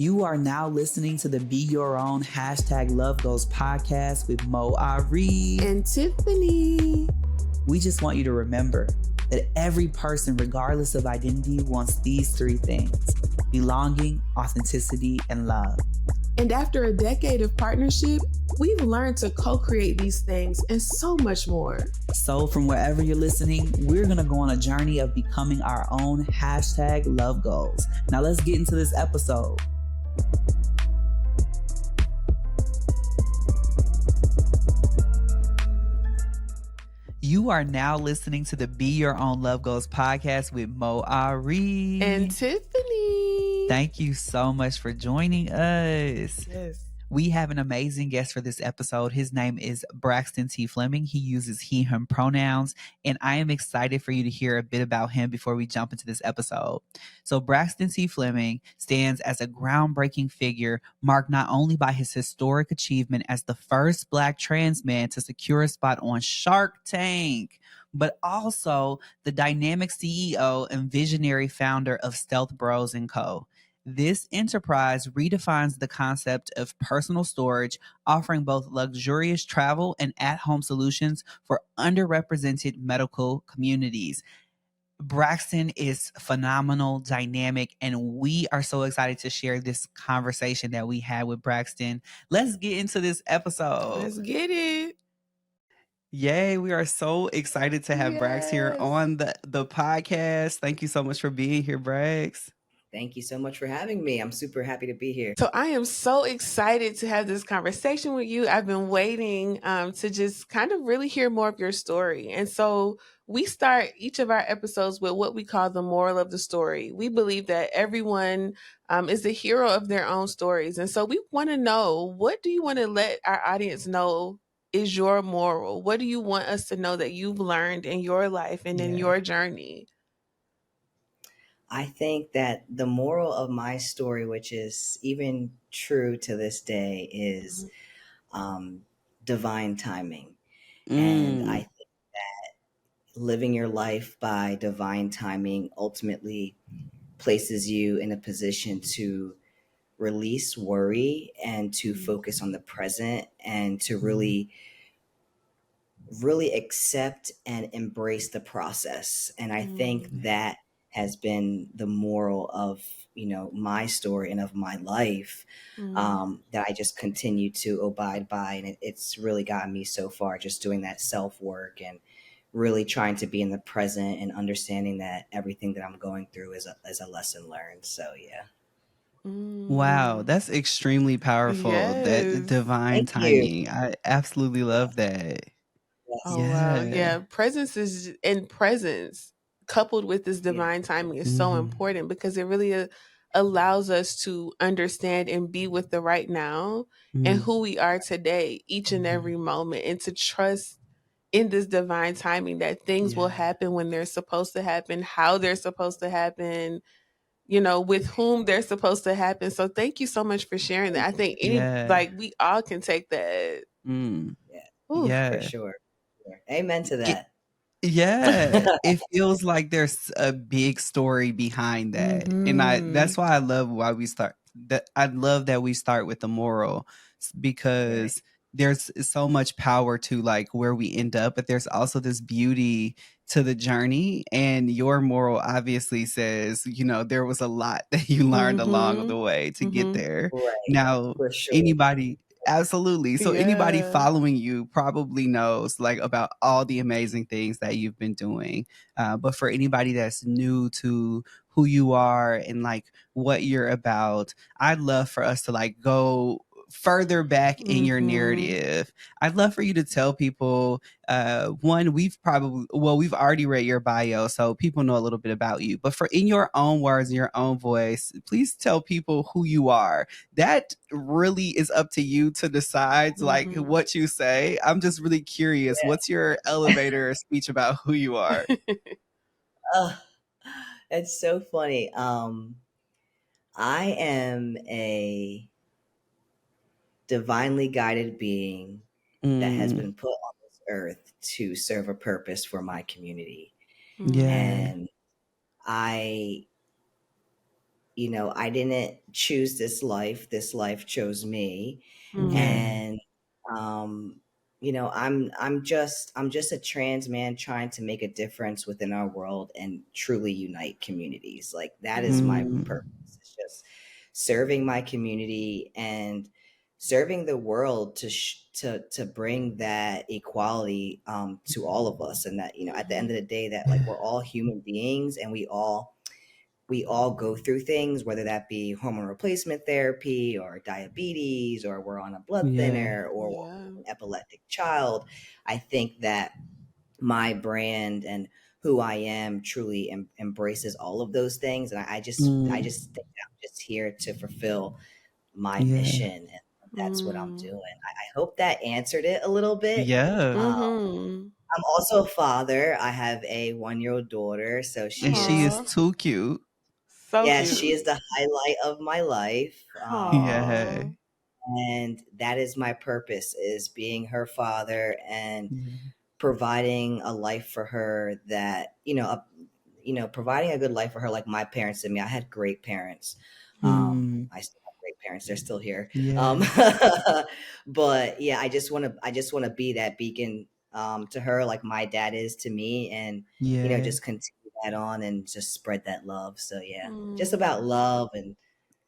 You are now listening to the Be Your Own #LoveGoals podcast with Moe Ari and Tiffany. We just want you to remember that every person, regardless of identity, wants these three things: belonging, authenticity, and love. And after a decade of partnership, we've learned to co-create these things and so much more. So from wherever you're listening, we're going to go on a journey of becoming our own #LoveGoals. Now let's get into this episode. You are now listening to the Be Your Own Love Goals podcast with Moe Ari and Tiffany. Thank you so much for joining us. Yes. We have an amazing guest for this episode. His name is Braxton T Fleming. He uses he, him pronouns, and I am excited for you to hear a bit about him before we jump into this episode. So Braxton T Fleming stands as a groundbreaking figure marked not only by his historic achievement as the first Black trans man to secure a spot on Shark Tank, but also the dynamic CEO and visionary founder of Stealth Bros & Co. This enterprise redefines the concept of personal storage, offering both luxurious travel and at-home solutions for underrepresented medical communities. Braxton is phenomenal, dynamic, and we are so excited to share this conversation that we had with Braxton. Let's get into this episode. Let's get it. Yay, we are so excited to have Brax here on the podcast. Thank you so much for being here, Brax. Thank you so much for having me. I'm super happy to be here. So I am so excited to have this conversation with you. I've been waiting to just kind of really hear more of your story. And so we start each of our episodes with what we call the moral of the story. We believe that everyone is the hero of their own stories. And so we want to know, what do you want to let our audience know is your moral? What do you want us to know that you've learned in your life and in your journey? I think that the moral of my story, which is even true to this day, is divine timing. And I think that living your life by divine timing ultimately places you in a position to release worry and to focus on the present and to really accept and embrace the process. And I think that has been the moral of, my story and of my life, that I just continue to abide by. And it's really gotten me so far, just doing that self-work and really trying to be in the present and understanding that everything that I'm going through is a lesson learned. So, yeah. Wow, that's extremely powerful. Yes. That divine timing. I absolutely love that. Yes. Oh, wow. Yeah. Presence coupled with this divine timing is so important, because it really allows us to understand and be with the right now and who we are today, each and every moment, and to trust in this divine timing that things will happen when they're supposed to happen, how they're supposed to happen, with whom they're supposed to happen. So thank you so much for sharing that. I think we all can take that. For sure. Amen to that. It feels like there's a big story behind that. And that's why I love why we start that. I love that we start with the moral, because there's so much power to like where we end up, but there's also this beauty to the journey. And your moral obviously says, there was a lot that you learned along the way to get there. Right. Now, For sure. Absolutely. So anybody following you probably knows like about all the amazing things that you've been doing. But for anybody that's new to who you are and like what you're about, I'd love for us to like go further back in your narrative. I'd love for you to tell people, one, we've already read your bio, so people know a little bit about you, but in your own words, in your own voice, please tell people who you are. That really is up to you to decide like what you say. I'm just really curious. What's your elevator speech about who you are? It's so funny. I am a divinely guided being that has been put on this earth to serve a purpose for my community. And I, I didn't choose this life chose me. Yeah. And um I'm just a trans man trying to make a difference within our world and truly unite communities. Like, that is my Mm. purpose. It's just serving my community and serving the world to bring that equality to all of us, and that, at the end of the day, that, like, we're all human beings, and we all go through things, whether that be hormone replacement therapy or diabetes, or we're on a blood Yeah. thinner, or Yeah. an epileptic child. I think that my brand and who I am truly embraces all of those things. And I Mm. just think I'm just here to fulfill my Yeah. mission. And that's what I'm Mm. doing. I hope that answered it a little bit. Yeah. Mhm. I'm also a father. I have a 1-year-old daughter. So And she she is, is Aw. too cute. So yes, she cute. is the highlight of my life. Yeah. Aw. And that is my purpose, is being her father and Yeah. providing a life for her that, providing a good life for her, like my parents did me. I had great parents. Mm. I still have great parents. They're still here. Yeah. But yeah, I just want to be that beacon to her, like my dad is to me, and Yeah. just continue that on and just spread that love. So yeah, just about Mm. love and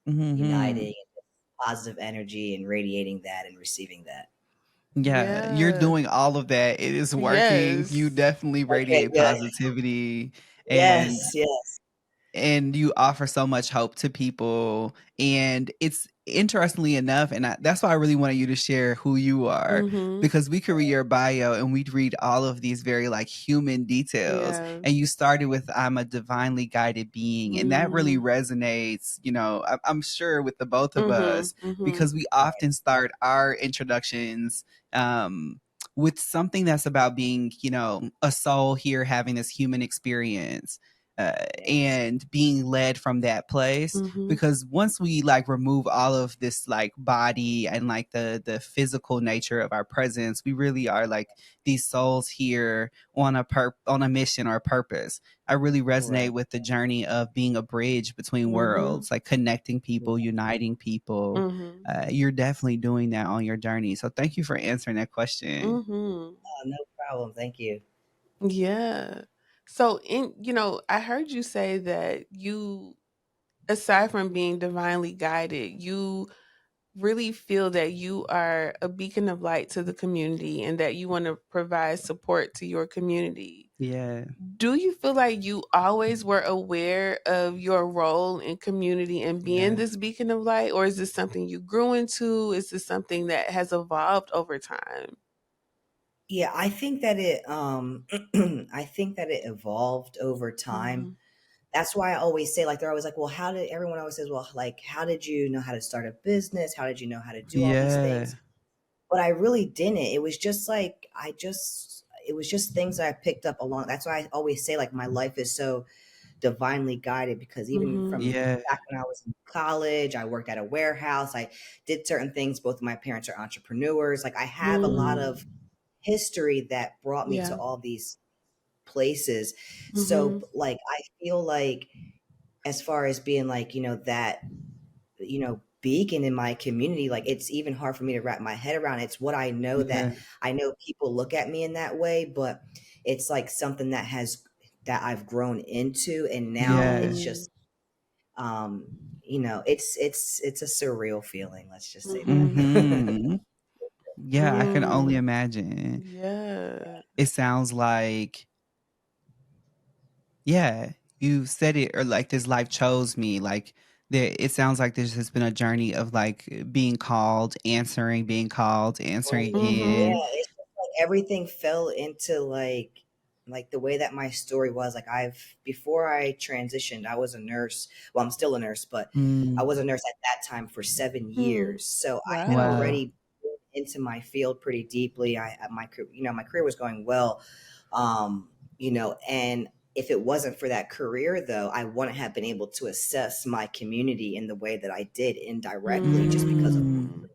Hmm. uniting, positive energy, and radiating that and receiving that. Yeah, you're Yeah. doing all of that. It is working. You Yes. definitely Okay, radiate good. positivity, and Yes, yes. you offer so much hope to people. And it's interestingly enough, and that's why I really wanted you to share who you are, Mhm. because we could read your bio and we'd read all of these very like human details. Yeah. And you started with "I'm a divinely guided being," and that really Mhm. resonates, I'm sure, with the both of Mhm. us, Mhm. because we often start our introductions with something that's about being, a soul here having this human experience, Yes. and being led from that place. Mhm. Because once we like remove all of this like body and like the physical nature of our presence, we really are like these souls here on a mission or a purpose. I really resonate Right. with the journey of being a bridge between Mhm. worlds, like connecting people, Yeah. uniting people. Mhm. You're definitely doing that on your journey, so thank you for answering that question. Mhm. No problem. Thank you. Yeah. So I heard you say that you, aside from being divinely guided, you really feel that you are a beacon of light to the community and that you want to provide support to your community. Yeah. Do you feel like you always were aware of your role in community and being Yeah. this beacon of light, or is this something you grew into? Is this something that has evolved over time? Yeah, I think that it I think that it evolved over time. Mhm. That's why I always say, like, they're always like, well, how did everyone always says, well, like, how did you know how to start a business? How did you know how to do all these Yeah. things? But I really didn't. It was just like it was just things that I picked up along. That's why I always say, like, my life is so divinely guided, because even Mhm. from Yeah. back when I was in college, I worked at a warehouse. I did certain things. Both of my parents are entrepreneurs. Like, I have a lot Mm. of history that brought me to Yeah. all these places. So, Mhm. like, I feel like, as far as being like, that, beacon in my community, like, it's even hard for me to wrap my head around. It's what I know, that Yeah. I know people look at me in that way, but it's like something that I've grown into, and now Yeah. it's Mm. just, um it's a surreal feeling, let's just say that. Mhm. Mhm. Yeah, I can only Mm. imagine. Yeah. It sounds like, yeah, you said it, or like this life chose me. Like, there, it sounds like this has been a journey of like being called, answering, being called, answering Right. again. Mhm. Yeah, it's just like everything fell into, like the way that my story was. Like, before I transitioned, I was a nurse. Well, I'm still a nurse, but I Mm, was a nurse at that time for seven Hmm. years. So I had Wow. wow. already been into my field pretty deeply. My career was going well. And if it wasn't for that career, though, I wouldn't have been able to assess my community in the way that I did indirectly, just because of Mm, Mm.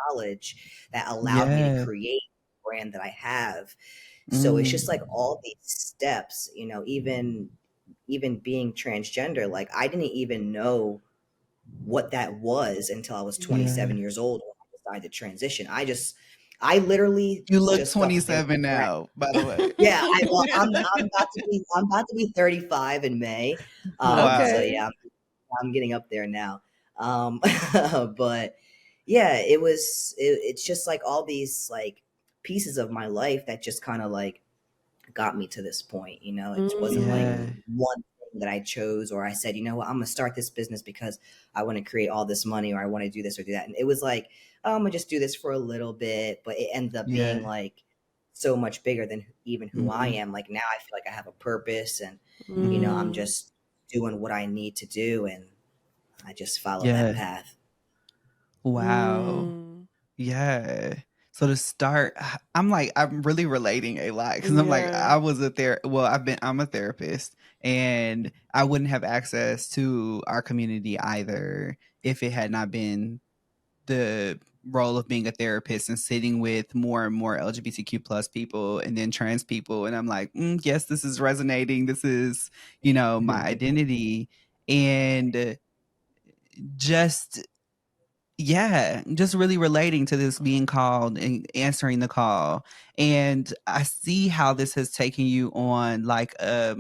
knowledge that allowed me to yeah. create the brand that I have. So it's just like Mm, all these steps, even being transgender, like, I didn't even know what that was until I was Yeah. 27 years old when I decided to transition. I literally You look just thought that there was 27 now, by the way. yeah, I'm about to be 35 in May. So Wow. Okay. yeah, I'm getting up there now. But yeah, it's just like all these like pieces of my life that just kind of like got me to this point. You know, it wasn't like Yeah. Mm. one thing that I chose or I said, you know what, I'm gonna start this business because I want to create all this money or I want to do this or do that. And it was like, oh, I'm gonna just do this for a little bit, but it ended up being Yeah. like so much bigger than even who I Mhm. am. Like now I feel like I have a purpose and I'm Mm. just doing what I need to do and I just follow that Yeah. path. Wow. Mm. Yeah. So to start, I'm really relating a lot because I'm like, Yeah. I was I'm a therapist and I wouldn't have access to our community either if it had not been the role of being a therapist and sitting with more and more LGBTQ plus people and then trans people. And I'm like, yes, this is resonating. This is, my identity. And just yeah, just really relating to this being called and answering the call. And I see how this has taken you on like a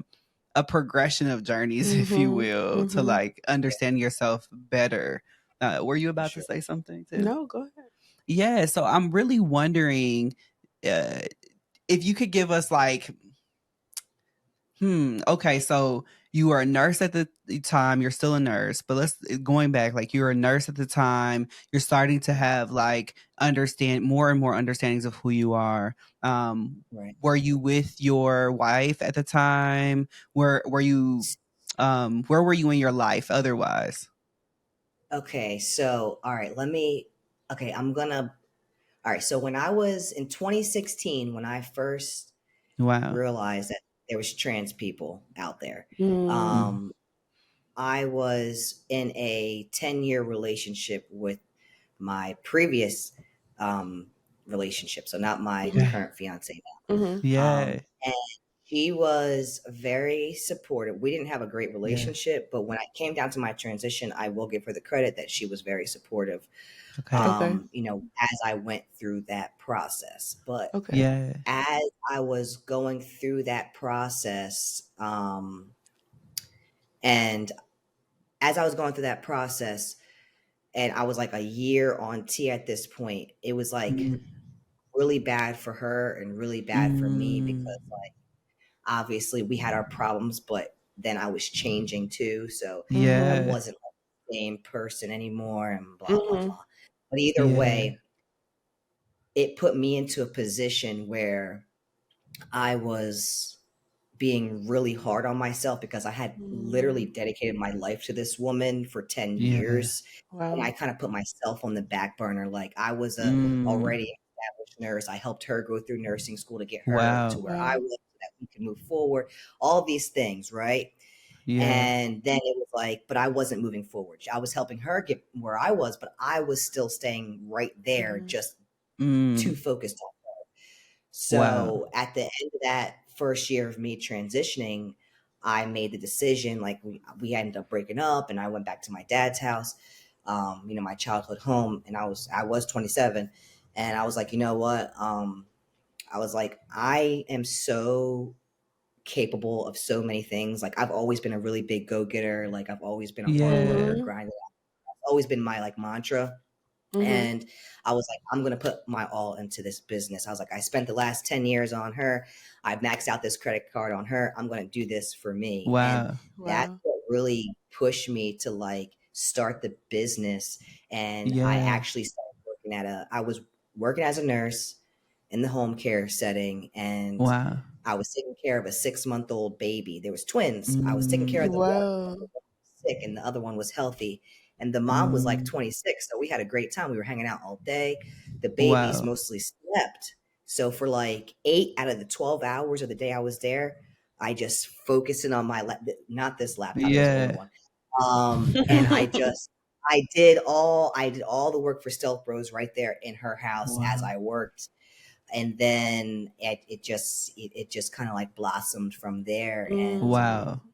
progression of journeys, if you Mhm. will, to Mhm. like understand yourself better. Were you For about to sure. say something too? No, go ahead. Yeah, so I'm really wondering uh, if you could give us like okay, so you were a nurse at the time, you're still a nurse, but let's going back, like you were a nurse at the time, you're starting to have like understand more and more understandings of who you are. Right. Were you with your wife at the time? Were you where were you in your life otherwise? Okay, so all right, okay, all right, so when I was in 2016, when I first Wow. realized that there was trans people out there, Mm. Mm. um, I was in a 10-year relationship with my previous um, relationship, so not my Mhm. Okay. current fiance Mhm. now. Yeah. And she was very supportive. We didn't have a great Yeah. relationship, but when I came down to my transition, I will give her the credit that she was very supportive, Okay. Okay. as I went through that process. But Okay. Yeah. as I was going through that process, and as I was going through that process, and I was like a year on T at this point, it was like Mm. really bad for her and really bad for me because Mm. obviously we had our problems, but then I was changing too. So I Mhm. Yeah. wasn't like the same person anymore and blah, blah, Mhm. blah. But either Yeah. way, it put me into a position where I was being really hard on myself because I had literally Mm. dedicated my life to this woman for 10 Yeah. years. And I Wow. kind of put myself on the back burner. Like I was a Mm. already established nurse. I helped her go through nursing school to get her to Wow. where I Wow. was so that we could move forward. All these things, right? Yeah. And then it was like, but I wasn't moving forward. I was helping her get where I was, but I was still staying right there, Mhm. just too Mm. focused on. Wow. So at the end of that first year of me transitioning, I made the decision, like we ended up breaking up and I went back to my dad's house, my childhood home. And I was 27 and I was like, you know what? I was like, I am so capable of so many things. Like I've always been a really big go-getter. Like I've always been a hard worker, Yeah. Mhm. grinder. It's always been my like mantra. Mhm. And I was like, I'm going to put my all into this business. I was like, I spent the last 10 years on her. I maxed out this credit card on her. I'm going to do this for me. And Wow. that's Wow. what really pushed me to like start the business. And I Yeah. actually started I was working as a nurse in the home care setting. And Wow. I was taking care of a 6-month-old baby. There was twins. I was taking care of Mm. the one Wow. sick and the other one was healthy. And the mom was like Mm. 26. So we had a great time. We were hanging out all day. The babies Wow. mostly slept. So for like 8 out of the 12 hours of the day I was there, I just focusing on not this laptop, it was an older Yeah. one. And I did all the work for Stealth Bros right there in her house as Wow. I worked. And then it just kind of like blossomed from there. And Wow. Mm.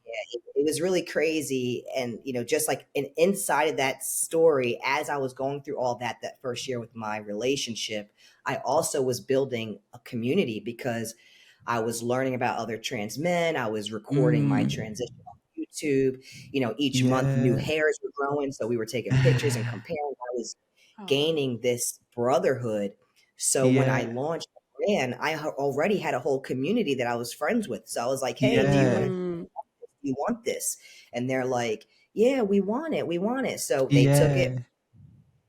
it was really crazy. And, just like inside of that story, as I was going through all that first year with my relationship, I also was building a community because I was learning about other trans men. I was recording my transition on YouTube. Each month new Yeah. hairs were growing. So we were taking pictures and comparing. I was gaining this brotherhood. So when I Yeah. launched the brand, I already had a whole community that I was friends with. So I was like, hey, do Yeah. you want this? And they're like, yeah, we want it. We want it. So they took it Yeah.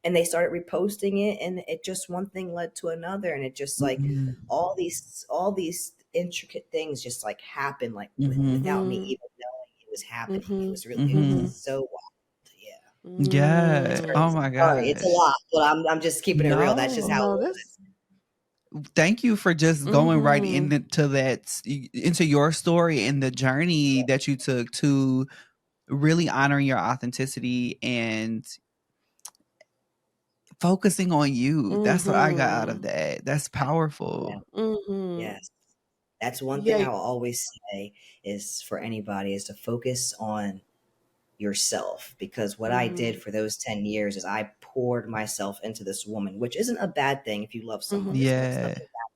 and they started reposting it, and it just one thing led to another. And it just like Mhm. all these intricate things just like happened like Mhm. without me even knowing it was happening. It was really, it Mhm. was so wild. Yeah. It's Yeah. Oh crazy. my Sorry, it's a gosh. lot, but I'm just keeping it real. That's just how it No, was. that's Thank you for just going right into into your story and the journey that you took to really honoring your authenticity and focusing on you. That's what I got out of that. That's Yeah. powerful. Yes. That's one thing Yeah. I'll always say is for anybody is to focus on yourself, because what I did for those 10 years is I poured myself into this woman, which isn't a bad thing if you love someone. There's Yeah. nothing bad,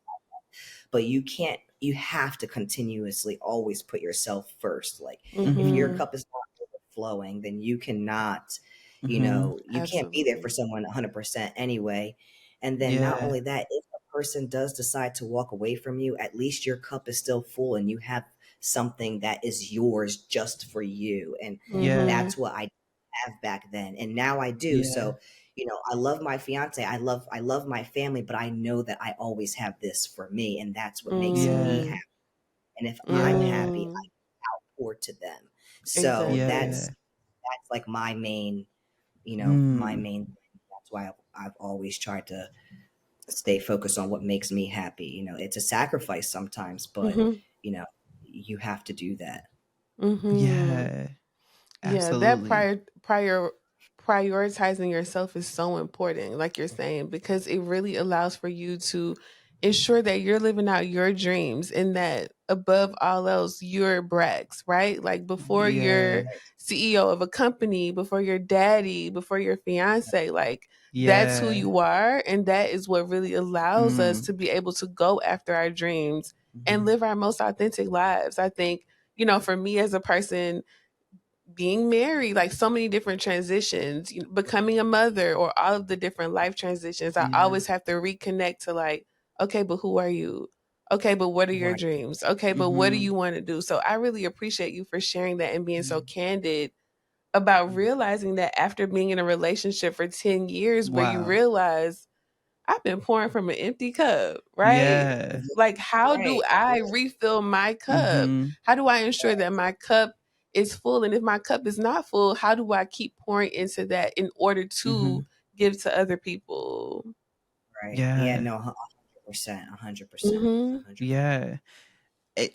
but you have to continuously always put yourself first. Like if your Mhm. cup is not overflowing, then you cannot, Mhm. you can't be there for Absolutely. someone 100% anyway. And then not Yeah. only that, if a person does decide to walk away from you, at least your cup is still full and you have something that is yours just for you. And Yeah. that's what I have back then. And now I do. Yeah. So, I love my fiance. I love my family, but I know that I always have this for me, and that's what makes me Yeah. happy. And if I'm Yeah. happy, I pour to them. So Exactly. that's like my main, my Mm. main thing. That's why I've always tried to stay focused on what makes me happy. It's a sacrifice sometimes, but Mhm. you know, you have to do that. Mhm. Yeah. Yeah, that Absolutely. prioritizing yourself is so important, like you're saying, because it really allows for you to ensure that you're living out your dreams and that above all else, you're Brax, right? Like before you're Yeah. CEO of a company, before your daddy, before your fiance, like that's who Yeah. you are. And that is what really allows us Mm. to be able to go after our dreams and Mhm. live our most authentic lives. I think, for me as a person, being married, like so many different transitions, becoming a mother, or all of the different life transitions, I Yeah. always have to reconnect to like, okay, but who are you? Okay, but what are your Right. dreams? Okay, but what do Mhm. you want to do? So I really appreciate you for sharing that and being so candid about realizing that after being in a relationship for 10 years where you Wow. realize I've been pouring from an empty cup, right? Yeah. Like, how do Right. I refill my cup? Mhm. How do I ensure that my cup is full? And if my cup is not full, how do I keep pouring into that in order to Mhm. give to other people? Right. Yeah. Yeah. No. 100%. 100%. Mm-hmm. 100%. Yeah.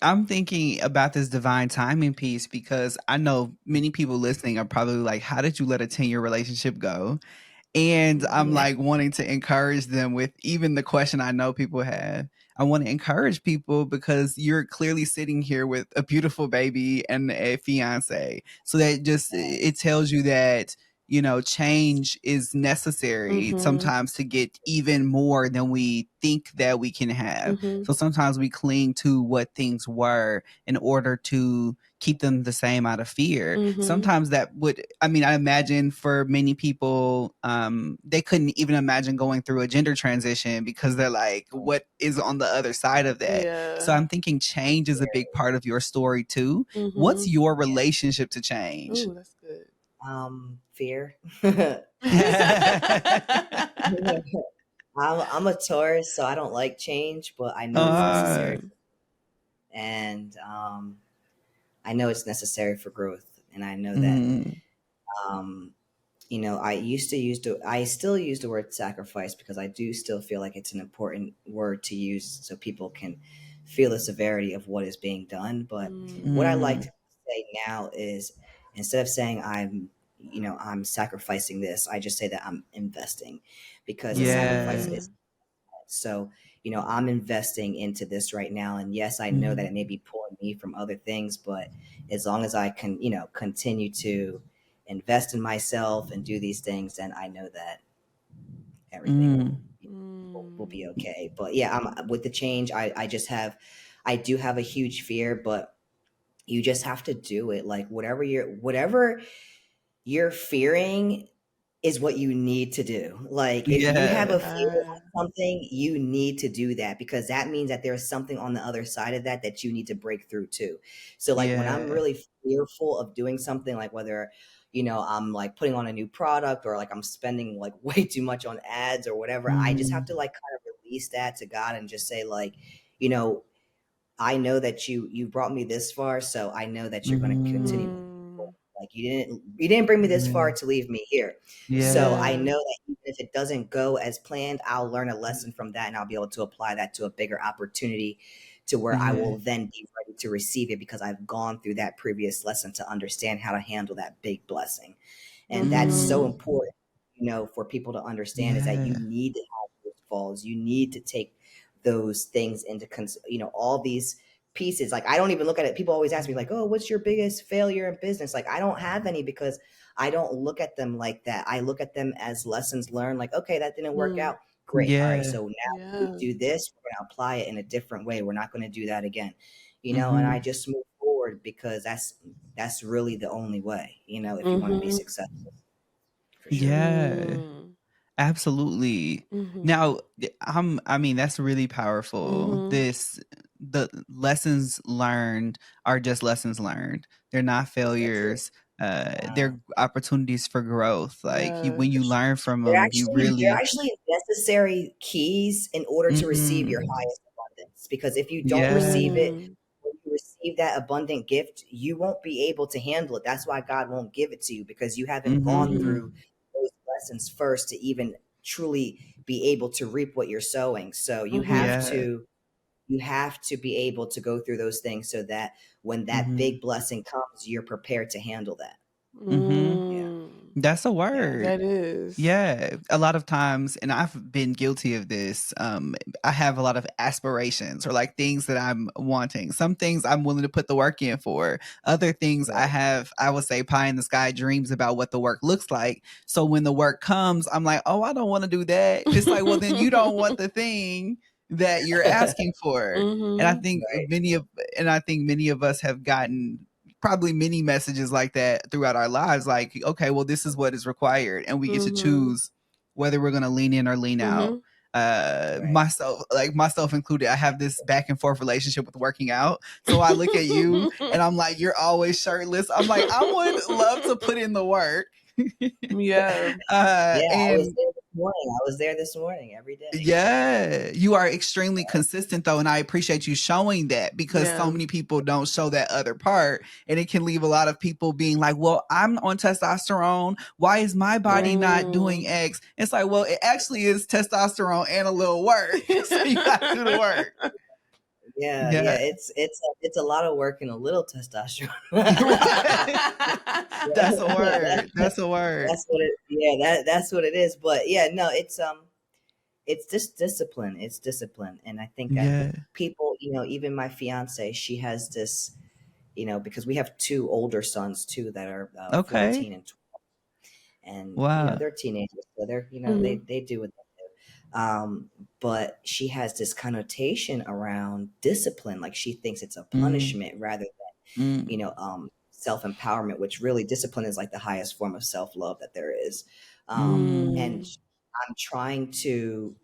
I'm thinking about this divine timing piece because I know many people listening are probably like, how did you let a 10-year relationship go? And I'm Mm-hmm. like wanting to encourage them with even the question I know people have. I want to encourage people because you're clearly sitting here with a beautiful baby and a fiance. So that just it tells you that change is necessary Mm-hmm. sometimes to get even more than we think that we can have. Mm-hmm. So sometimes we cling to what things were in order to keep them the same out of fear. Mm-hmm. Sometimes that would, I mean, I imagine for many people, they couldn't even imagine going through a gender transition because they're like, what is on the other side of that? So Yeah. I'm thinking change is a big part of your story too. What's Mm-hmm. your relationship to change? Ooh, that's good. Fear. I'm I'm a Taurus, so I don't like change, but I know it's necessary, Mm. and I know it's necessary for growth, and I know that mm, um, I still use the word sacrifice because I do still feel like it's an important word to use so people can feel the severity of what is being done. But Mm. what I like mm, to say now is instead of saying I'm sacrificing this, I just say that I'm investing because a sacrifice yeah, Yeah. is so. I'm investing into this right now. And yes, I know that it may be pulling me from other things, but as long as I can, continue to invest in myself and do these things, then I know that everything will be okay. But yeah, I'm with the change. I do have a huge fear, but you just have to do it. Like whatever you're fearing is what you need to do. Like if you have Yeah. a fear of something, you need to do that, because that means that there's something on the other side of that you need to break through too. So like when I'm Yeah. really fearful of doing something, like whether I'm like putting on a new product, or like I'm spending like way too much on ads or whatever, I just have to like kind of release that to God and just say like, you know, I know that you brought me this far, so I know that you're going to continue. Like you didn't bring me this far to leave me here. So I Yeah. know that even if it doesn't go as planned, I'll learn a lesson from that, and I'll be able to apply that to a bigger opportunity, to where I Yeah. will then be ready to receive it, because I've gone through that previous lesson to understand how to handle that big blessing. And that's so important, for people to understand, is that you Yeah. need to have those falls. You need to take those things into, all these pieces. Like, I don't even look at it. People always ask me like, oh, what's your biggest failure in business? Like, I don't have any, because I don't look at them like that. I look at them as lessons learned. Like, okay, that didn't work out. Great. All right. Yeah. So now we do this. We're going to apply it in a different way. We're not going to do that again, and I just move forward, because that's really the only way, if you want to be successful, for sure. Yeah. Absolutely. Now, I mean, that's really powerful. The lessons learned are just lessons learned. They're not That's it. failures. They're opportunities for growth. Like when For you sure. learn from They're them, you actually they're really, actually necessary keys in order to receive your mm, highest abundance. Because if you don't receive yeah, it, when you receive that abundant gift, you won't be able to handle it. That's why God won't give it to you, because you haven't gone through those lessons first to even truly be able to reap what you're sowing. So yeah, you have to be able to go through those things, so that when that big blessing comes, you're prepared to handle that. Yeah. that's a Yeah, word. that is. Yeah, a lot of times, and I've been guilty of this. I have a lot of aspirations, or like things that I'm wanting. Some things I'm willing to put the work in for. Other things Right. I would say, pie in the sky dreams about what the work looks like. So when the work comes, I'm like, oh, I don't want to do that. It's like, well, then you don't want the thing that you're asking for. And I think Right. many of us have gotten probably many messages like that throughout our lives, like, okay, well, this is what is required, and we get to choose whether we're going to lean in or lean out. Right. Myself included, I have this back and forth relationship with working out. So I look at you and I'm like, you're always shirtless. I'm like, I would love to put in the work. Yeah. Yeah, And I was there this morning every day. yeah, you are extremely consistent though, and I appreciate you showing that, because so Yeah. many people don't show that other part, and it can leave a lot of people being like, "Well, I'm on testosterone. Why is my body not doing X?" It's like, well, it actually is testosterone and a little work, so you got to do the work. Yeah, yeah, Yeah, it's a lot of work and a little testosterone. that's a That word. That's a word. that's what it yeah, that's what it is. But yeah, no, it's just discipline. It's discipline. And I think that Yeah. people, even my fiance, she has this, because we have two older sons too that are Okay. 14 and 12, and Wow. they're teenagers, so they're they do what they do. But she has this connotation around discipline, like she thinks it's a Mm, punishment rather than mm, self-empowerment, which really discipline is like the highest form of self-love that there is. And mm. I'm trying to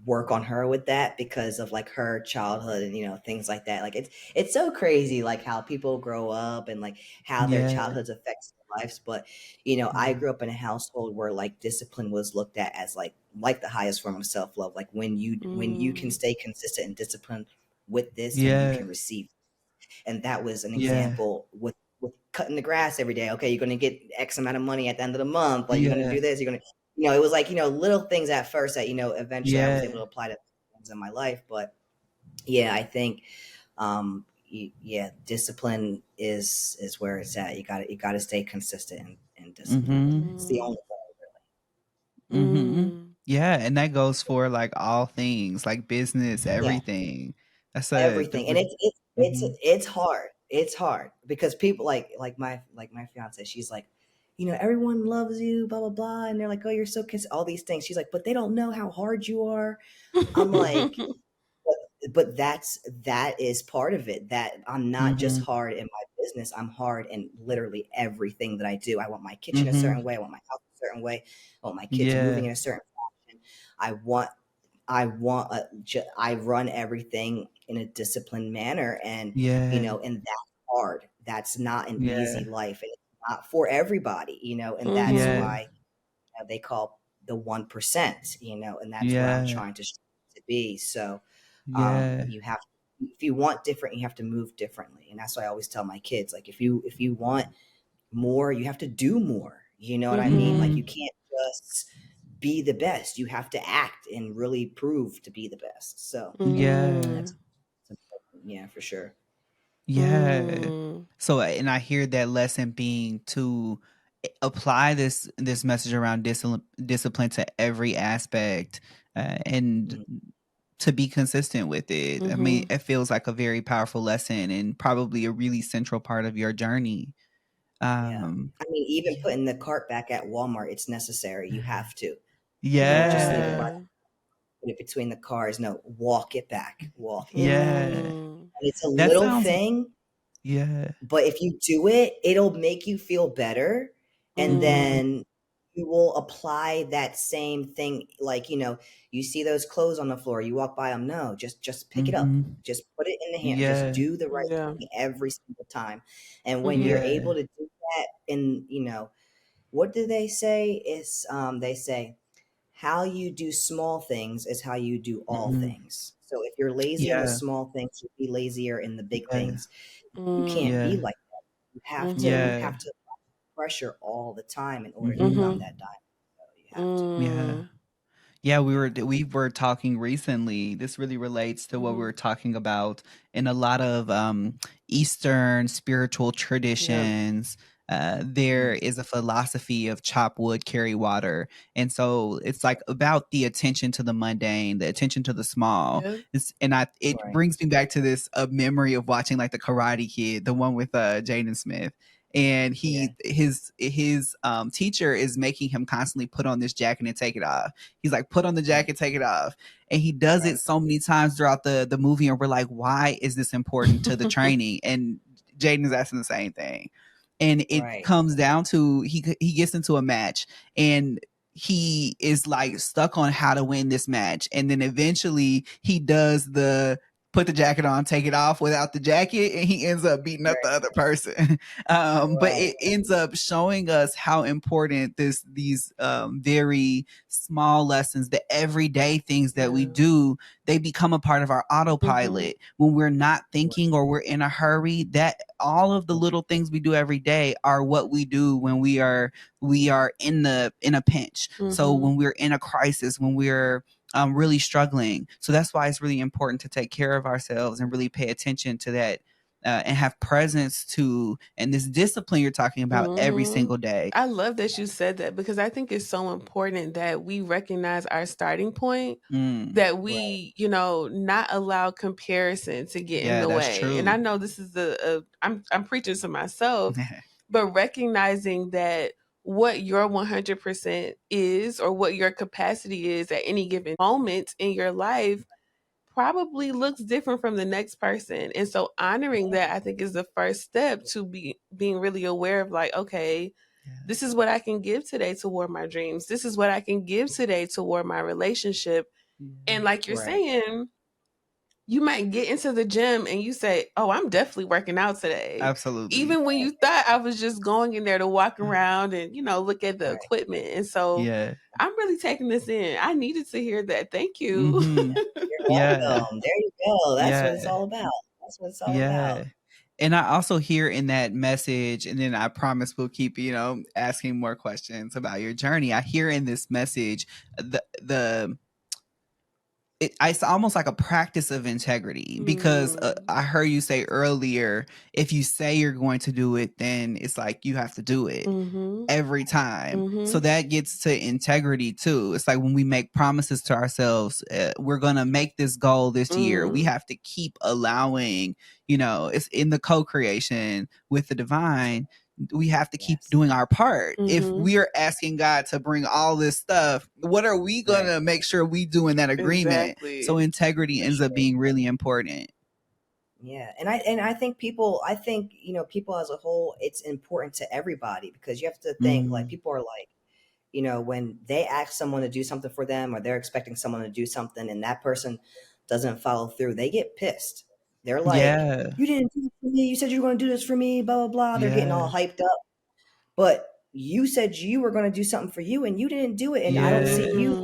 work on her with that, because of like her childhood and things like that. Like it's so crazy, like how people grow up and like how their Yeah. childhoods affects their lives. But I Yeah. grew up in a household where like discipline was looked at as like the highest form of self-love. Like when you can stay consistent and disciplined with this, then you Yeah. can receive. And that was an Yeah. example with cutting the grass every day. Okay, you're going to get X amount of money at the end of the month. Like you're going to Yeah. do this. You're going to, it was like, little things at first that, eventually I was able Yeah. to apply to things in my life. But yeah, I think, yeah, discipline is where it's at. You got to stay consistent and disciplined. Mhm. It's the only way, Mhm. Yeah, and that goes for like all things, like business, Yeah, everything. That's a everything. And mm-hmm, it's hard. It's hard because people like my fiance, she's like, everyone loves you, blah blah blah, and they're like, oh, you're so kiss, all these things. She's like, but they don't know how hard you are. I'm like, but that is part of it. That I'm not just mm-hmm, hard in my business. I'm hard in literally everything that I do. I want my kitchen a mm-hmm. certain way. I want my house a certain way. I want my kids moving Yeah, in a certain fashion. I want I run everything in a disciplined manner, and yeah, and that's hard. That's not an easy yeah, life, and it's not for everybody, and that's Mhm. yeah, why they call the 1%, and that's where I'm yeah, trying to strive to be. So yeah, you have if you want different, you have to move differently, and that's why I always tell my kids, like, if you want more, you have to do more. You know what I mean? Like, mm-hmm, you can't just be the best. You have to act and really prove to be the best. So yeah, that's important. Yeah, for sure. yeah. Mm. So, and I hear that lesson being to apply this message around discipline to every aspect, and Mhm. to be consistent with it. I mean, Mhm. it feels like a very powerful lesson and probably a really central part of your journey. Yeah. Um, I mean, even putting the cart back at Walmart, it's necessary. You have to. You don't just leave it by Yeah. put it between the cars. No, walk it back. Walk it back. yeah, Mm. And it's a that little sounds, thing, yeah, but if you do it, it'll make you feel better. And Mm. then you will apply that same thing. Like, you see those clothes on the floor, you walk by them. No, just pick it up. mm-hmm, Just put it in the hand. Just yeah, do the right Yeah. thing every single time. And when you're Mhm. able yeah, to do that, and what do they say? They say how you do small things is how you do all mm-hmm, things. So if you're lazy in the yeah, small things, you'll be lazier in the big yeah, things. You can't Mm. be yeah, like you have to you Mhm. yeah, have to pressure all the time in order to mm-hmm, become Mhm. that diamond. So you have to. yeah. Mm. Yeah, Yeah. we were talking recently. This really relates to what we Mhm. were talking about in a lot of Eastern spiritual Yep. traditions. There Mhm. is a philosophy of chop wood, carry water, and so it's like about the attention to the mundane, the attention to the small. Yep. It Right. brings me back to this memory of watching like the Karate Kid, the one with Jaden Smith, and Yeah. his teacher is making him constantly put on this jacket and take it off. He's like, put on the Mhm. jacket, take it off. And he does it Right. so many times throughout the movie. And we're like, why is this important to the training? And Jaden is asking the same thing. And it Right. comes down to he gets into a match and he is like stuck on how to win this match. And then eventually he does the put the jacket on, take it off without the jacket, and he ends up beating up the Right. other person. But Right. it ends up showing us how important these very small lessons, the everyday things that we Yeah. do, they become a part of our Mhm. autopilot when we're not Right. thinking or we're in a hurry. That all of the little things we do every day are what we do when we are in a pinch. So Mhm. when we're in a crisis, when we're really struggling. So that's why it's really important to take care of ourselves and really pay attention to that, and have presence to and this discipline you're talking about every Mhm. single day. I love that you said that because I think it's so important that we recognize our starting point, Mm, that Right. we, not allow comparison to get in yeah, the that's way. And I true. know this is I'm preaching to myself, but recognizing that what your 100% is, or what your capacity is at any given moment in your life, probably looks different from the next person. And so honoring that, I think, is the first step to being really aware of, like, okay, Yeah, this is what I can give today toward my dreams. This is what I can give today toward my relationship. yeah, And like you're Right. saying, you might get into the gym and you say, "Oh, I'm definitely working out today." absolutely. Even when you thought I was just going in there to walk around and, look at the Right. equipment. And so Yeah. I'm really taking this in. I needed to hear that. Thank you. Mm-hmm. You're Yeah. welcome. There you go. That's what Yeah. it's all about. That's what it's all Yeah. about. And I also hear in that message, and then I promise we'll keep, asking more questions about your journey. I hear in this message the it's almost like a practice of integrity, because I heard you say earlier, if you say you're going to do it, then it's like you have to do it every time. So that gets to integrity too. It's like when we make promises to ourselves, we're going to make this goal this year. We have to keep allowing, it's in the co-creation with the divine. We have to keep doing our part. If we're asking God to bring all this stuff, what are we going to make sure we do in that agreement? Exactly. So integrity ends up being really important. Yeah. And I think people, people as a whole, it's important to everybody, because you have to think, like, people are like, when they ask someone to do something for them, or they're expecting someone to do something and that person doesn't follow through, they get pissed. They're like, Yeah. you didn't do it for me. You said you were going to do this for me, blah, blah, blah. They're getting all Yeah. hyped up. But you said you were going to do something for you and you didn't do it. And I don't see Yeah. you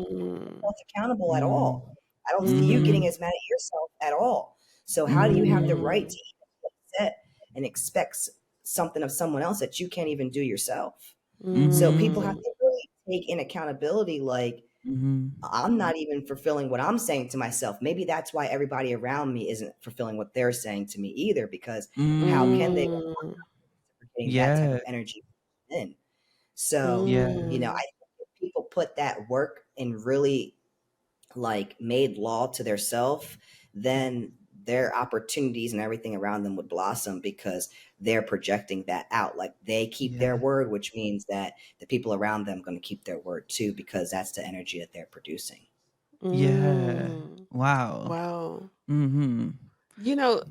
accountable at all. I don't see you getting as mad at yourself at all. So how do you have the right to even get upset and expect something of someone else that you can't even do yourself? So people have to really take in accountability, like, I'm not even fulfilling what I'm saying to myself. Maybe that's why everybody around me isn't fulfilling what they're saying to me either, because how can they getting that type Yeah. of energy in? So, Yeah. I think if people put that work and really, like, made law to their self, then their opportunities and everything around them would blossom, because they're projecting that out. Like, they keep their Yeah. word, which means that the people around them are going to keep their word too, because that's the energy that they're producing. Yeah. Wow. Wow. Mm-hmm. You know,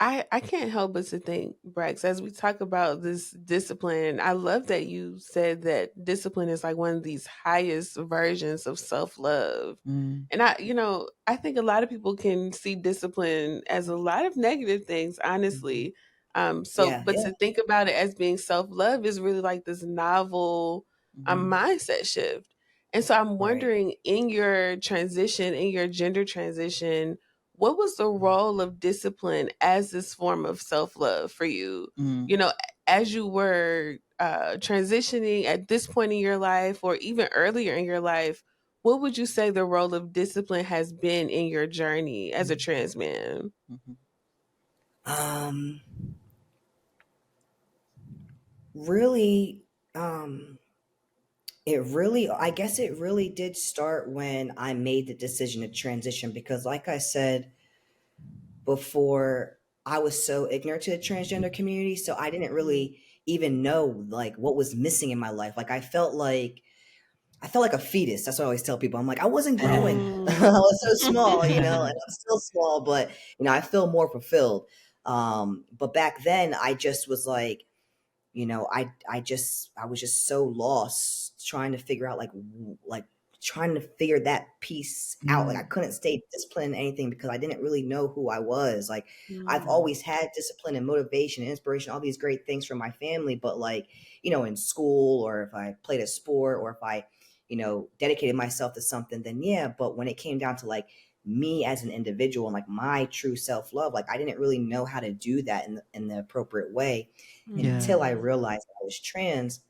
I can't help but to think, Brax, as we talk about this discipline, I love that you said that discipline is like one of these highest versions of self love. And I think a lot of people can see discipline as a lot of negative things, honestly. Yeah, But yeah, to think about it as being self love is really like this novel mindset shift. And so I'm right. wondering, in your transition, in your gender transition, what was the role of discipline as this form of self love for you? Mm. You know, as you were transitioning at this point in your life, or even earlier in your life, what would you say the role of discipline has been in your journey as a trans man? Um, really, um, I guess it really did start when I made the decision to transition, because, like I said before, I was so ignorant to the transgender community, so I didn't really even know, like, what was missing in my life. Like, I felt like a fetus. That's what I always tell people. I'm like, I wasn't growing. I was so small, and I'm still small, but I feel more fulfilled. But back then, I just was like, I was just so lost trying to figure out, like trying to figure that piece out. Like, I couldn't stay disciplined in anything, because I didn't really know who I was. Like, I've always had discipline and motivation and inspiration, all these great things from my family, but, like, in school, or if I played a sport, or if I, dedicated myself to something, then yeah. But when it came down to, like, me as an individual and, like, my true self-love, like, I didn't really know how to do that in the appropriate way Yeah. until I realized I was trans.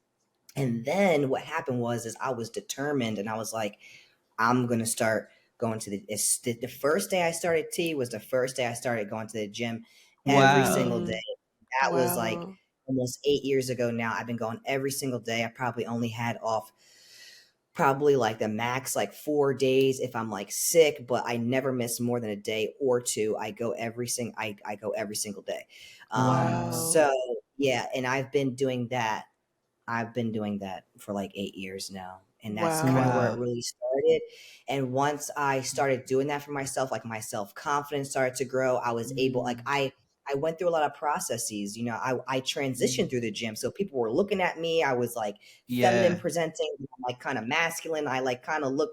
And then what happened is I was determined, and I was like, I'm going to start going to the first day I started T was the first day I started going to the gym every single Wow. day. That was like Wow. almost 8 years ago now. I've been going every single day. I probably only had off probably like the max, like 4 days if I'm like sick, but I never miss more than a day or two. I go every single day. Wow. So yeah, and I've been doing that for like 8 years now. And that's kind of where it Wow. really started. And once I started doing that for myself, like, my self confidence started to grow. I was able, like, I went through a lot of processes. I transitioned through the gym. So people were looking at me. I was like feminine Yeah. presenting, like kind of masculine. I like kind of look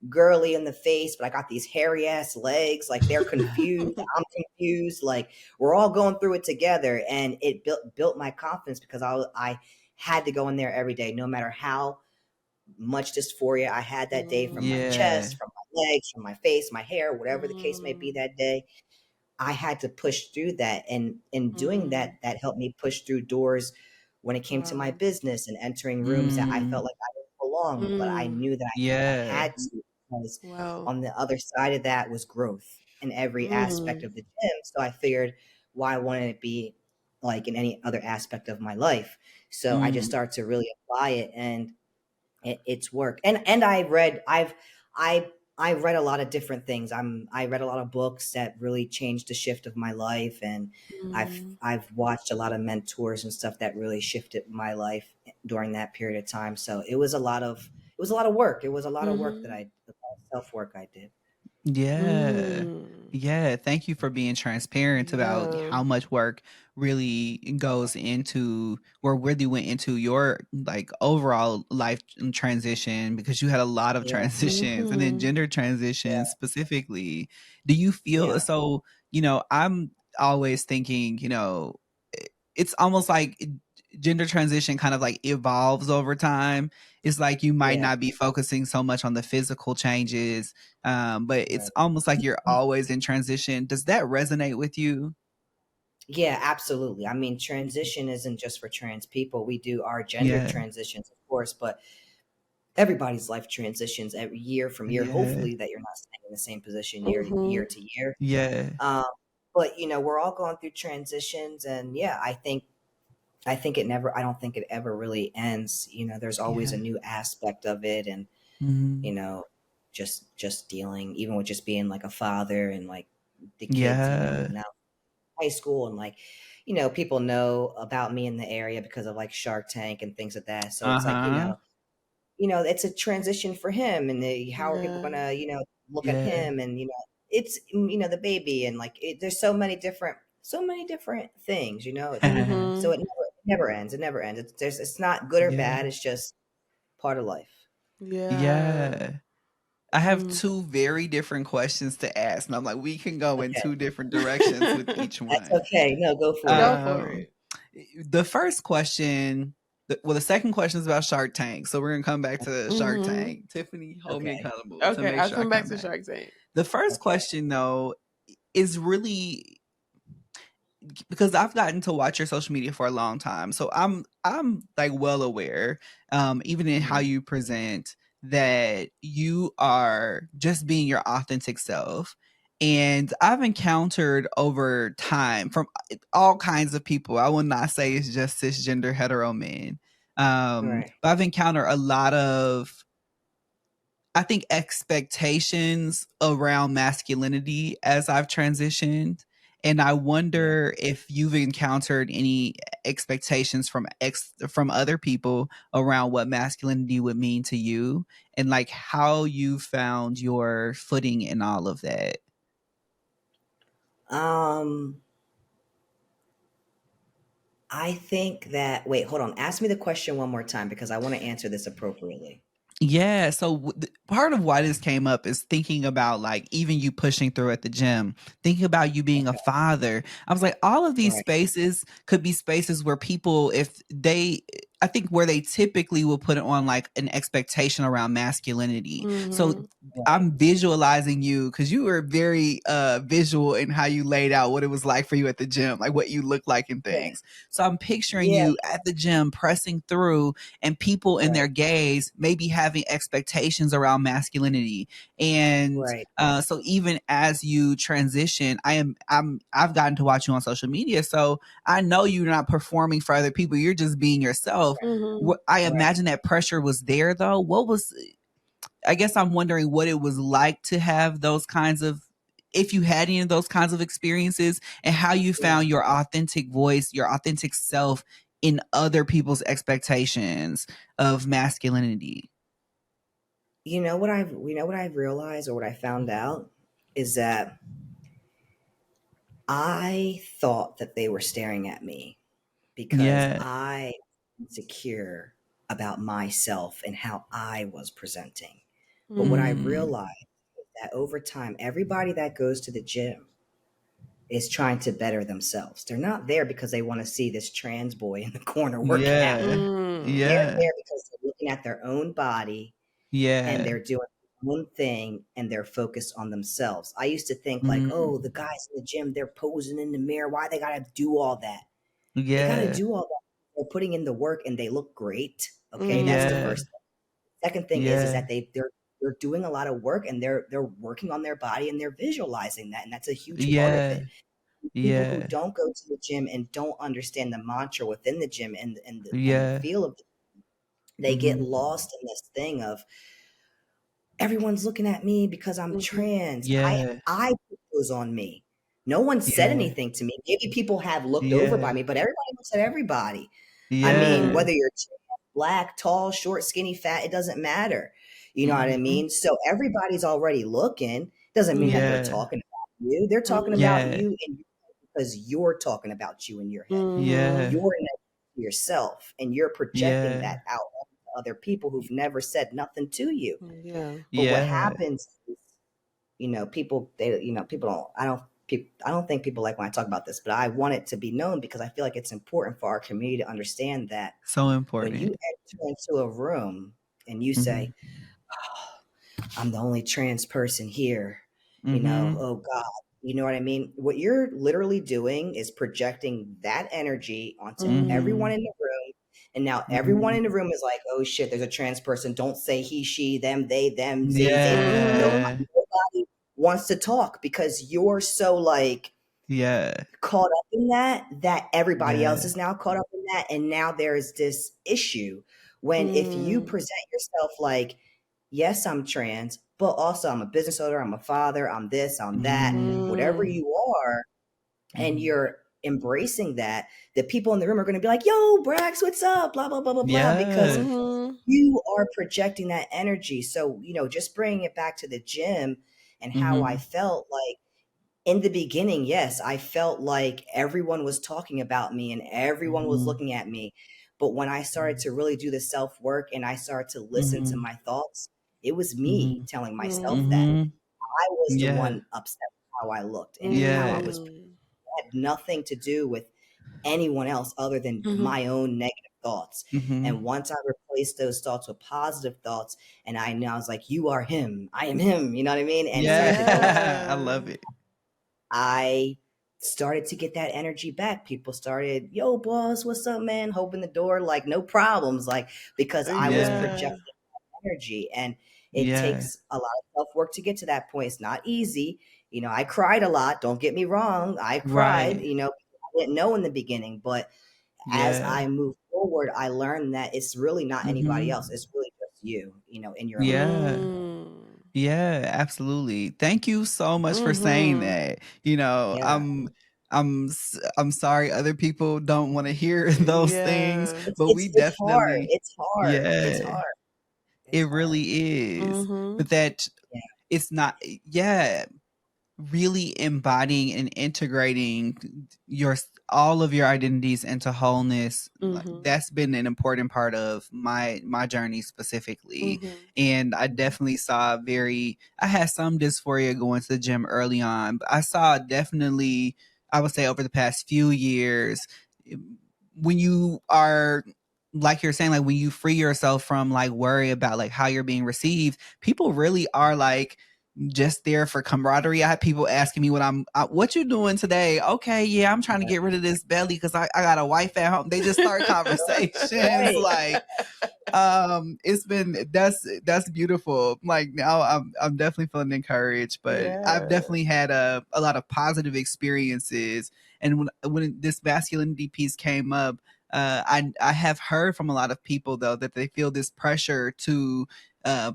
girly in the face, but I got these hairy ass legs. Like, they're confused. I'm confused. Like, we're all going through it together. And it built my confidence, because I had to go in there every day, no matter how much dysphoria I had that day, from my Yeah. chest, from my legs, from my face, my hair, whatever the case may be that day. I had to push through that. And in doing that, that helped me push through doors when it came to my Wow. business and entering rooms that I felt like I didn't belong, but I knew that I Yeah. had to. because Wow. on the other side of that was growth in every aspect Mm. of the gym. So I figured, why wouldn't it be like in any other aspect of my life? So I just Mm, started to really apply it, and it's worked. And I I read a lot of different things. I read a lot of books that really changed the shift of my life, and Mm. I've watched a lot of mentors and stuff that really shifted my life during that period of time. So it was a lot of work. It was a lot of work that Mhm. self work I did. yeah. Mm. Yeah. Thank you for being transparent about Yeah. how much work really goes into or really went into your like overall life transition, because you had a lot of Yeah, transitions and then Mhm. gender transitions specifically. Do you feel yeah, so, I'm always thinking, it's almost like gender transition kind of like evolves over time. It's like you might yeah, not be focusing so much on the physical changes, but it's right. almost like you're always in transition. Does that resonate with you? Yeah, absolutely. I mean, transition isn't just for trans people. We do our gender Yeah, transitions, of course, but everybody's life transitions every year from year. yeah, Hopefully, that you're not staying in the same position year Mhm. to year. yeah, Um, but we're all going through transitions, and yeah, I think it never. I don't think it ever really ends. There's always a yeah. new aspect of it, and Mhm. you know, just dealing, even with just being like a father and like the kids. Yeah, Now high school and like people know about me in the area because of like Shark Tank and things like that. So it's like uh-huh, it's a transition for him, and how are people Yeah. gonna look at yeah, him, and it's the baby, and like there's so many different things. So Mhm. it never ends. It never ends. It's not good or yeah, bad. It's just part of life. Yeah. yeah. I have Mm. two very different questions to ask, and I'm like, we can go in Okay, two different directions with each that's one. okay. No, go for Go it. for Um, it. the first question, the second question is about Shark Tank. So we're gonna come back to Shark Mhm. Tank. Tiffany, hold me Okay, accountable to Okay, make I'll sure I come back come to back. Shark Tank. The first okay, question, though, is really because I've gotten to watch your social media for a long time. So I'm like well aware, even in how mhm, you present, that you are just being your authentic self. And I've encountered over time from all kinds of people. I will not say it's just cisgender hetero men. right, But I've encountered a lot of, I think, expectations around masculinity as I've transitioned. And I yeah. wonder if you've encountered any expectations from other people around what masculinity would mean to you, and like how you found your footing in all of that. Um, I think that wait, hold on. Ask me the question one more time because I want to answer this appropriately. Yeah, so part of why this came up is thinking about like even you pushing through at the gym, thinking about you being a Okay. father. I was like, all of these Right. spaces could be spaces where people, if they, I think where they typically will put it on like an expectation around masculinity. So Mhm. Right. I'm visualizing you because you were very visual in how you laid out what it was like for you at the gym, like what you look like and Okay. things. So I'm picturing Yeah. you at the gym pressing through, and people in their Right. gaze maybe having expectations around masculinity. And Right. so even as you transition, I've gotten to watch you on social media, so I know you're not performing for other people, you're just being yourself. Mhm. What I Right. imagine that pressure was there though. What was, I guess I'm wondering what it was like to have those kinds of, if you had any of those kinds of experiences, and how you Yeah. found your authentic voice, your authentic self in other people's expectations of masculinity. What I've realized, or what I found out, is that I thought that they were staring at me because Yeah. I was insecure about myself and how I was presenting. But what I Mm, realized is that over time, everybody that goes to the gym is trying to better themselves. They're not there because they want to see this trans boy in the corner working out. yeah. Mm. They're Yeah. there because they're looking at their own body, and Yeah. they're doing their own thing, and they're focused on themselves. I used to think like, Mm, oh, the guys in the gym, they're posing in the mirror. Why they gotta do all that? They gotta yeah. do all that. They're putting in the work and they look great. Okay, that's the Mhm. Yeah. first thing. Second thing is Yeah. that they're they're doing a lot of work, and they're working on their body, and they're visualizing that, and that's a huge part of Yeah. it. People who Yeah. don't go to the gym and don't understand the mantra within the gym and the Yeah. feel of it, they get lost in this thing of everyone's looking at me because I'm trans. Yeah. I put those on me. No one said Yeah. anything to me. Maybe people have looked over by Yeah. me, but everybody looks at everybody. I mean, Yeah. whether you're black, tall, short, skinny, fat, it doesn't matter. You know what I Mhm. mean? So everybody's already looking. Doesn't mean that they're Yeah. talking about you. They're talking about Yeah. you because you're talking about you in your head. Yeah. You're in it yourself, and you're projecting Yeah. that out on other people who've never said nothing to you. Yeah. But what Yeah. happens is, people people don't I don't think people like when I talk about this, but I want it to be known because I feel like it's important for our community to understand that So when you important. enter into a room and you say, Mhm. I'm the only trans person here, Mhm. oh God, you know what I mean? What you're literally doing is projecting that energy onto everyone Mhm. in the room. And now everyone Mhm. in the room is like, oh shit, there's a trans person. Don't say he, she, them, they, them, they, they. Yeah. Nobody wants to talk because you're so like Yeah. caught up in that everybody else Yeah. is now caught up in that. And now there's this issue when if you present yourself like, yes, I'm trans, but also I'm a business owner, I'm a father, I'm this, I'm that, whatever Mm. you are, and Mhm. you're embracing that, the people in the room are going to be like, yo, Brax, what's up? Blah, blah, blah, blah, blah, because Yeah. you are projecting that energy. So, just bringing it back to the gym and how I Mhm. felt like in the beginning, yes, I felt like everyone was talking about me and everyone was Mhm. looking at me. But when I started to really do the self work and I started to listen to Mhm. my thoughts, it was me Mhm. telling myself that Mhm. I was the Yeah. one upset with how I looked and how I Yeah. was had nothing to do with anyone else other than Mhm. my own negative thoughts. And Mhm. once I replaced those thoughts with positive thoughts, and I was like, you are him, I am him, you know what I mean? And started to go into Yeah. I Yeah. love it. I started to get that energy back. People started, yo, boss, what's up, man? Open the door, like no problems, like because I was Yeah. Yeah. projecting energy. And it Yeah. takes a lot of self-work to get to that point. It's not easy. I cried a lot. Don't get me wrong. I cried, Right. I didn't know in the beginning, but as Yeah. I moved forward, I learned that it's really not anybody else. Mhm. It's really just you, in your own head. Yeah. Mm. Yeah, absolutely. Thank you so much for saying Mhm. that. Yeah. I'm sorry other people don't want to hear those things, Yeah. It's but we it's it's hard. definitely It's hard. It's yeah, hard. It's it hard. really is. Mhm. But that Yeah. it's not yeah, really embodying and integrating your all of your identities into wholeness, like Mhm. that's been an important part of my journey specifically. Mhm. And I Mhm. definitely saw I had some dysphoria going to the gym early on, but I saw definitely, I would say over the past few years, when you are, like you're saying, like when you free yourself from like worry about like how you're being received, people really are like just there for camaraderie. I had people asking me what you doing today? Okay, yeah, I'm trying to get rid of this belly because I got a wife at home. They just start conversations Right. like it's been that's beautiful. Like now I'm definitely feeling encouraged, but I've Yeah. definitely had a lot of positive experiences. And when this masculinity piece came up, I have heard from a lot of people though that they feel this pressure to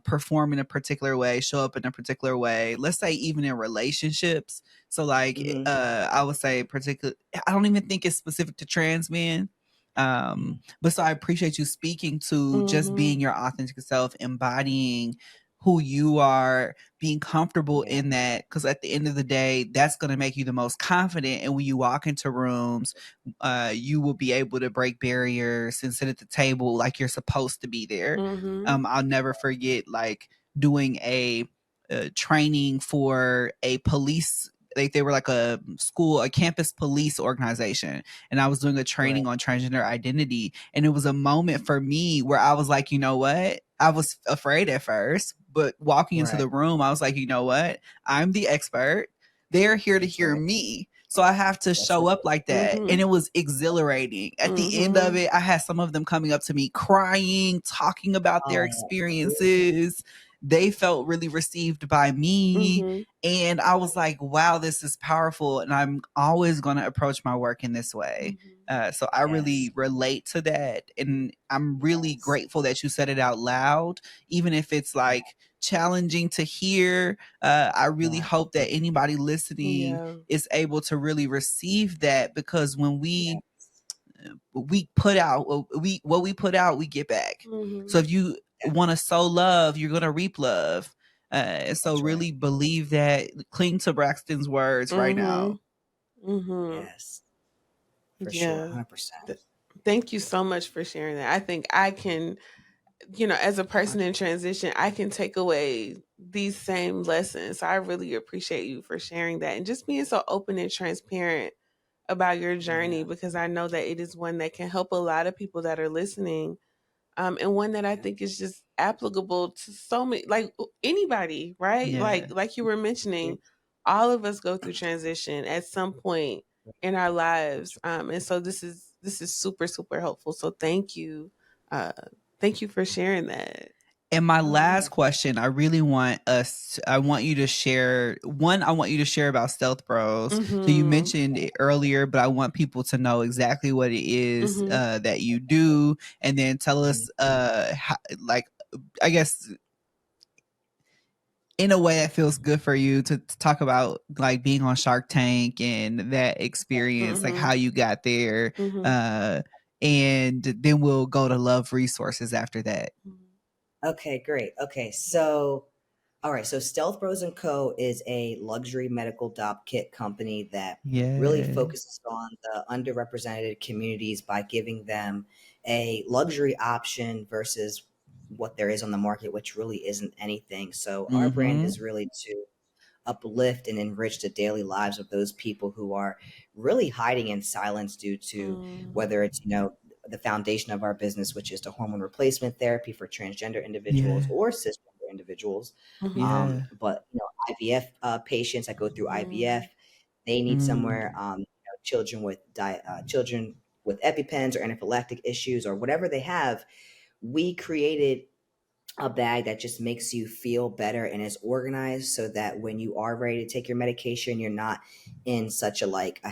perform in a particular way, show up in a particular way. Let's say even in relationships. So like Mhm. I would say particular. I don't even think it's specific to trans men. Mhm. But so I appreciate you speaking to just Mhm. being your authentic self, embodying who you are, being comfortable Yeah. in that. Because at the end of the day, that's going to make you the most confident. And when you walk into rooms, you will be able to break barriers and sit at the table like you're supposed to be there. Mhm. I'll never forget like doing a training for a police, like they were like a campus police organization, and I was doing a Right. training on transgender identity, and it was a moment for me where I was like, you know what, I was afraid at first, but walking into Right. the room I was like, you know what, I'm the expert, they're here to That's hear right. me, so I have to That's show right. up like that. And Mhm. it was exhilarating. At the end of Mhm. it, I had some of them coming up to me crying, talking about their Oh, absolutely. experiences. they felt really received by me. Mm-hmm. And I was like, wow, this is powerful. And I'm always going to approach my work in this way. So I really Yes. relate to that. And I'm really Yes. grateful that you said it out loud, even if it's like challenging to hear. I really Yeah. hope that anybody listening Yeah. is able to really receive that, because when Yeah. we put out what we put out, we get back. Mm-hmm. So if you want to sow love, you're going to reap love. So That's right. really believe that. Cling to Braxton's words right now. Mm-hmm. Mm-hmm. Yes. For sure. Yeah. 100%. Th- Thank you so much for sharing that. I think I can, as a person in transition, I can take away these same lessons. So I really appreciate you for sharing that and just being so open and transparent about your journey, Yeah. because I know that it is one that can help a lot of people that are listening. And one that I Yeah. think is just applicable to so many, like anybody, right? Yeah. Like you were mentioning, all of us go through transition at some point in our lives. And so this is super, super helpful. So uh, thank you for sharing that. And my last Yeah. question, I want you to share I want you to share about Stealth Bros. So you Mm-hmm. mentioned it earlier, but I want people to know exactly what it is Mm-hmm. that you do, and then tell Mhm. us, like, I guess in a way that feels good for you to talk about like being on Shark Tank and that experience, like Mm-hmm. how you got there. Mm-hmm. Uh, and then we'll go to love resources after that. Okay, great. Okay, so all right, so Stealth Bros and Co is a luxury medical dop kit company that really Yeah. focuses on the underrepresented communities by giving them a luxury option versus what there is on the market, which really isn't anything. So our brand Mm-hmm. is really to uplift and enrich the daily lives of those people who are really hiding in silence due to whether it's, the foundation of our business, which is the hormone replacement therapy for transgender individuals Yeah. or cisgender individuals. Mm-hmm. Yeah. But IVF patients that go through IVF, they need somewhere. Mm. Children with children with EpiPens or anaphylactic issues or whatever they have, we created a bag that just makes you feel better and is organized so that when you are ready to take your medication, you're not in such a like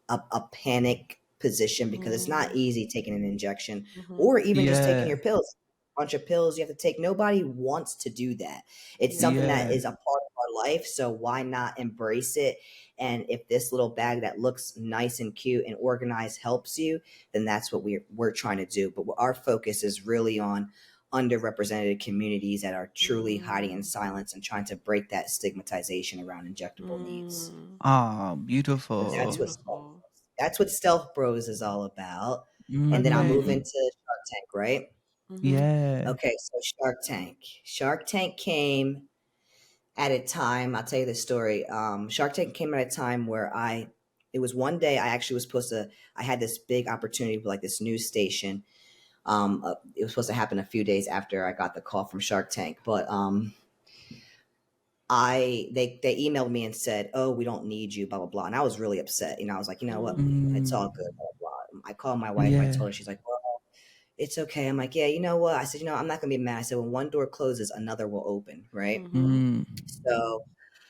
a panic position, because it's not easy taking an injection Mm-hmm. or even just taking Yeah. your pills. A bunch of pills you have to take. Nobody wants to do that. It's Yeah. something that Yeah. is a part of our life, so why not embrace it? And if this little bag that looks nice and cute and organized helps you, then that's what we're trying to do. But our focus is really on underrepresented communities that are truly hiding in silence and trying to break that stigmatization around injectable needs. Mm. Oh, That's That's beautiful. what beautiful. Stealth Bros is all about. And then I'll move Mm-hmm. Okay. into Shark Tank, right? Mm-hmm. Yeah. Okay, so Shark Tank. Shark Tank came at a time, I'll tell you the story. Shark Tank came at a time where it was one day I actually was supposed to, I had this big opportunity with like this news station. It was supposed to happen a few days after I got the call from Shark Tank, but they emailed me and said, "Oh, we don't need you," blah blah blah, and I was really upset. I was like, you know what, it's all Mm. good, blah blah blah. I called my wife. I Yeah. told her. She's like, "Well, it's okay." I'm like, "Yeah, you know what?" I said, "I'm not gonna be mad." I said, "When one door closes, another will open, right?" Mm-hmm. Mm. So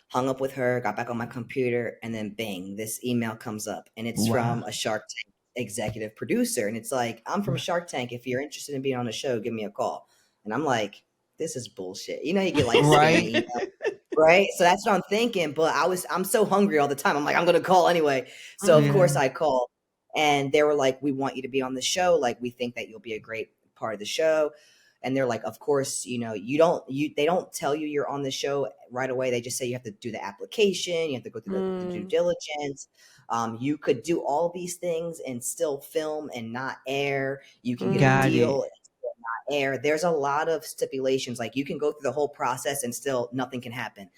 hung up with her, got back on my computer, and then bang, this email comes up, and it's Wow. from a Shark Tank executive producer, and it's like, "I'm from Shark Tank. If you're interested in being on the show, give me a call." And I'm like, "This is bullshit." You get like Right? 70 emails. Right? So that's what I'm thinking, but I'm so hungry all the time. I'm like, "I'm gonna call anyway." So of Yeah. course I called, and they were like, "We want you to be on the show. Like, we think that you'll be a great part of the show." And they're like, "Of course, they don't tell you you're on the show right away. They just say you have to do the application, you have to go through the due Mm. diligence. You could do all these things and still film and not air. You can get a Got Mm-hmm. deal it. and still not air. There's a lot of stipulations. Like, you can go through the whole process and still nothing can happen."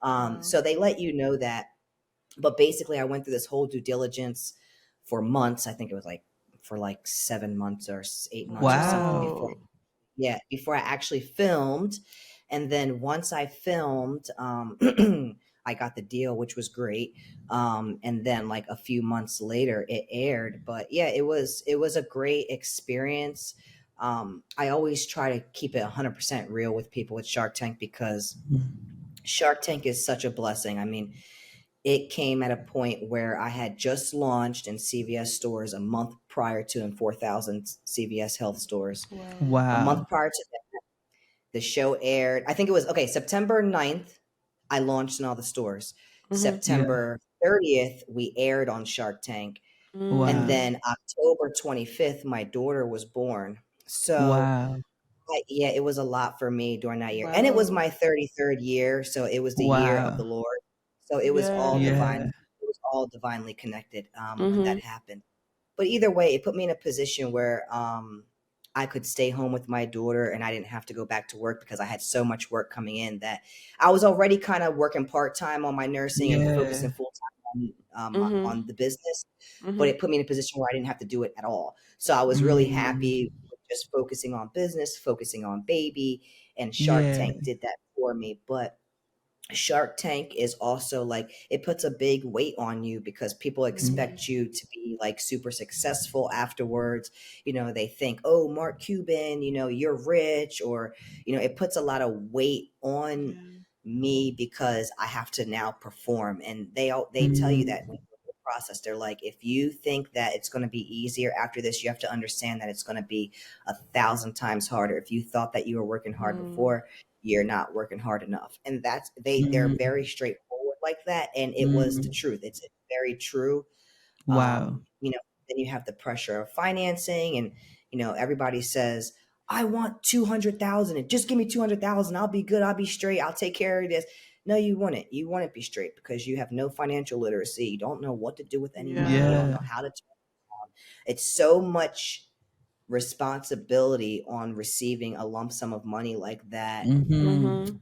Wow. So they let you know that. But basically, I went through this whole due diligence for months. I think it was like for like 7 months or 8 months or something Wow. before. Wow. Yeah, before I actually filmed. And then once I filmed, I got the deal, which was great. And then like a few months later, it aired. But yeah, it was a great experience. I always try to keep it 100% real with people with Shark Tank, because Shark Tank is such a blessing. I mean, it came at a point where I had just launched in CVS stores a month prior to, in 4,000 CVS health stores. Wow. A Wow. month prior to that, the show aired. I think it was, okay, September 9th, I launched in all the stores. Yeah. September 30th, we aired on Shark Tank. And Wow. then October 25th, my daughter was born. So Wow. yeah, it was a lot for me during that year. And it was Wow. my 33rd year. So it was the year of the Wow. Lord. So it was all Yeah. divine. Yeah. It was all divinely connected when that Mhm. happened. But either way, it put me in a position where I could stay home with my daughter, and I didn't have to go back to work because I had so much work coming in that I was already kind of working part-time on my nursing and Yeah. focusing full-time Mhm. on the business. But Mhm. it put me in a position where I didn't have to do it at all. So I was really Mm. happy with just focusing on business, focusing on baby, and Shark Yeah. Tank did that for me. But Shark Tank is also like, it puts a big weight on you because people Mm. expect you to be like super successful afterwards. They think, oh, Mark Cuban, you're rich, or, it puts a lot of weight on Yeah. me because I have to now perform. And they tell you that Mm. when you go through the process, they're like, if you think that it's going to be easier after this, you have to understand that it's going to be 1,000 times harder. If you thought that you were working hard Mm. before, you're not working hard enough. And they're Mm. very straightforward like that, and it was the Mm. truth. It's very true. Wow. Then you have the pressure of financing, and everybody says, I want 200,000, and just give me 200,000, I'll be good, I'll be straight, I'll take care of this. No, you wouldn't be straight because you have no financial literacy. You don't know what to do with any money. You don't Yeah. know Yeah. how to turn it on. It's so much responsibility on receiving a lump sum of money like that, Mhm. Mhm.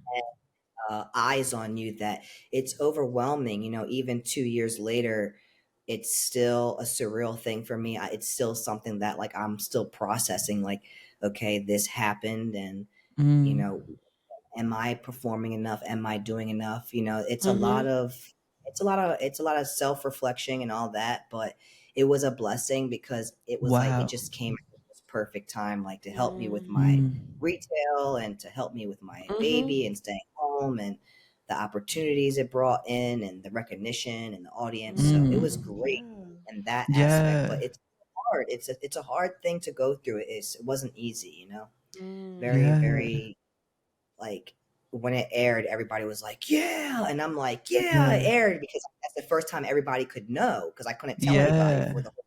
eyes on you, that it's overwhelming. Even 2 years later, it's still a surreal thing for me. It's still something that, like, I'm still processing, like, okay, this happened, and you Mm. know am I performing enough? Am I doing enough? It's a lot Mhm. of self-reflection and all that. But it was a blessing because it was like, it Wow. just came at this perfect time, like, to help me with Mm. my Mm. retail, and to help me with my Mhm. baby and staying home, and the opportunities it brought in, and the recognition and the audience. So it was Mm. great Yeah. in that aspect. Yeah. But it's hard. It's a hard thing to go through. It wasn't easy. Very, Mm. Yeah. very, like, when it aired, everybody was like, yeah. And I'm like, yeah, it Yeah. aired, because that's the first time everybody could know, because I couldn't tell anybody Yeah. for the whole.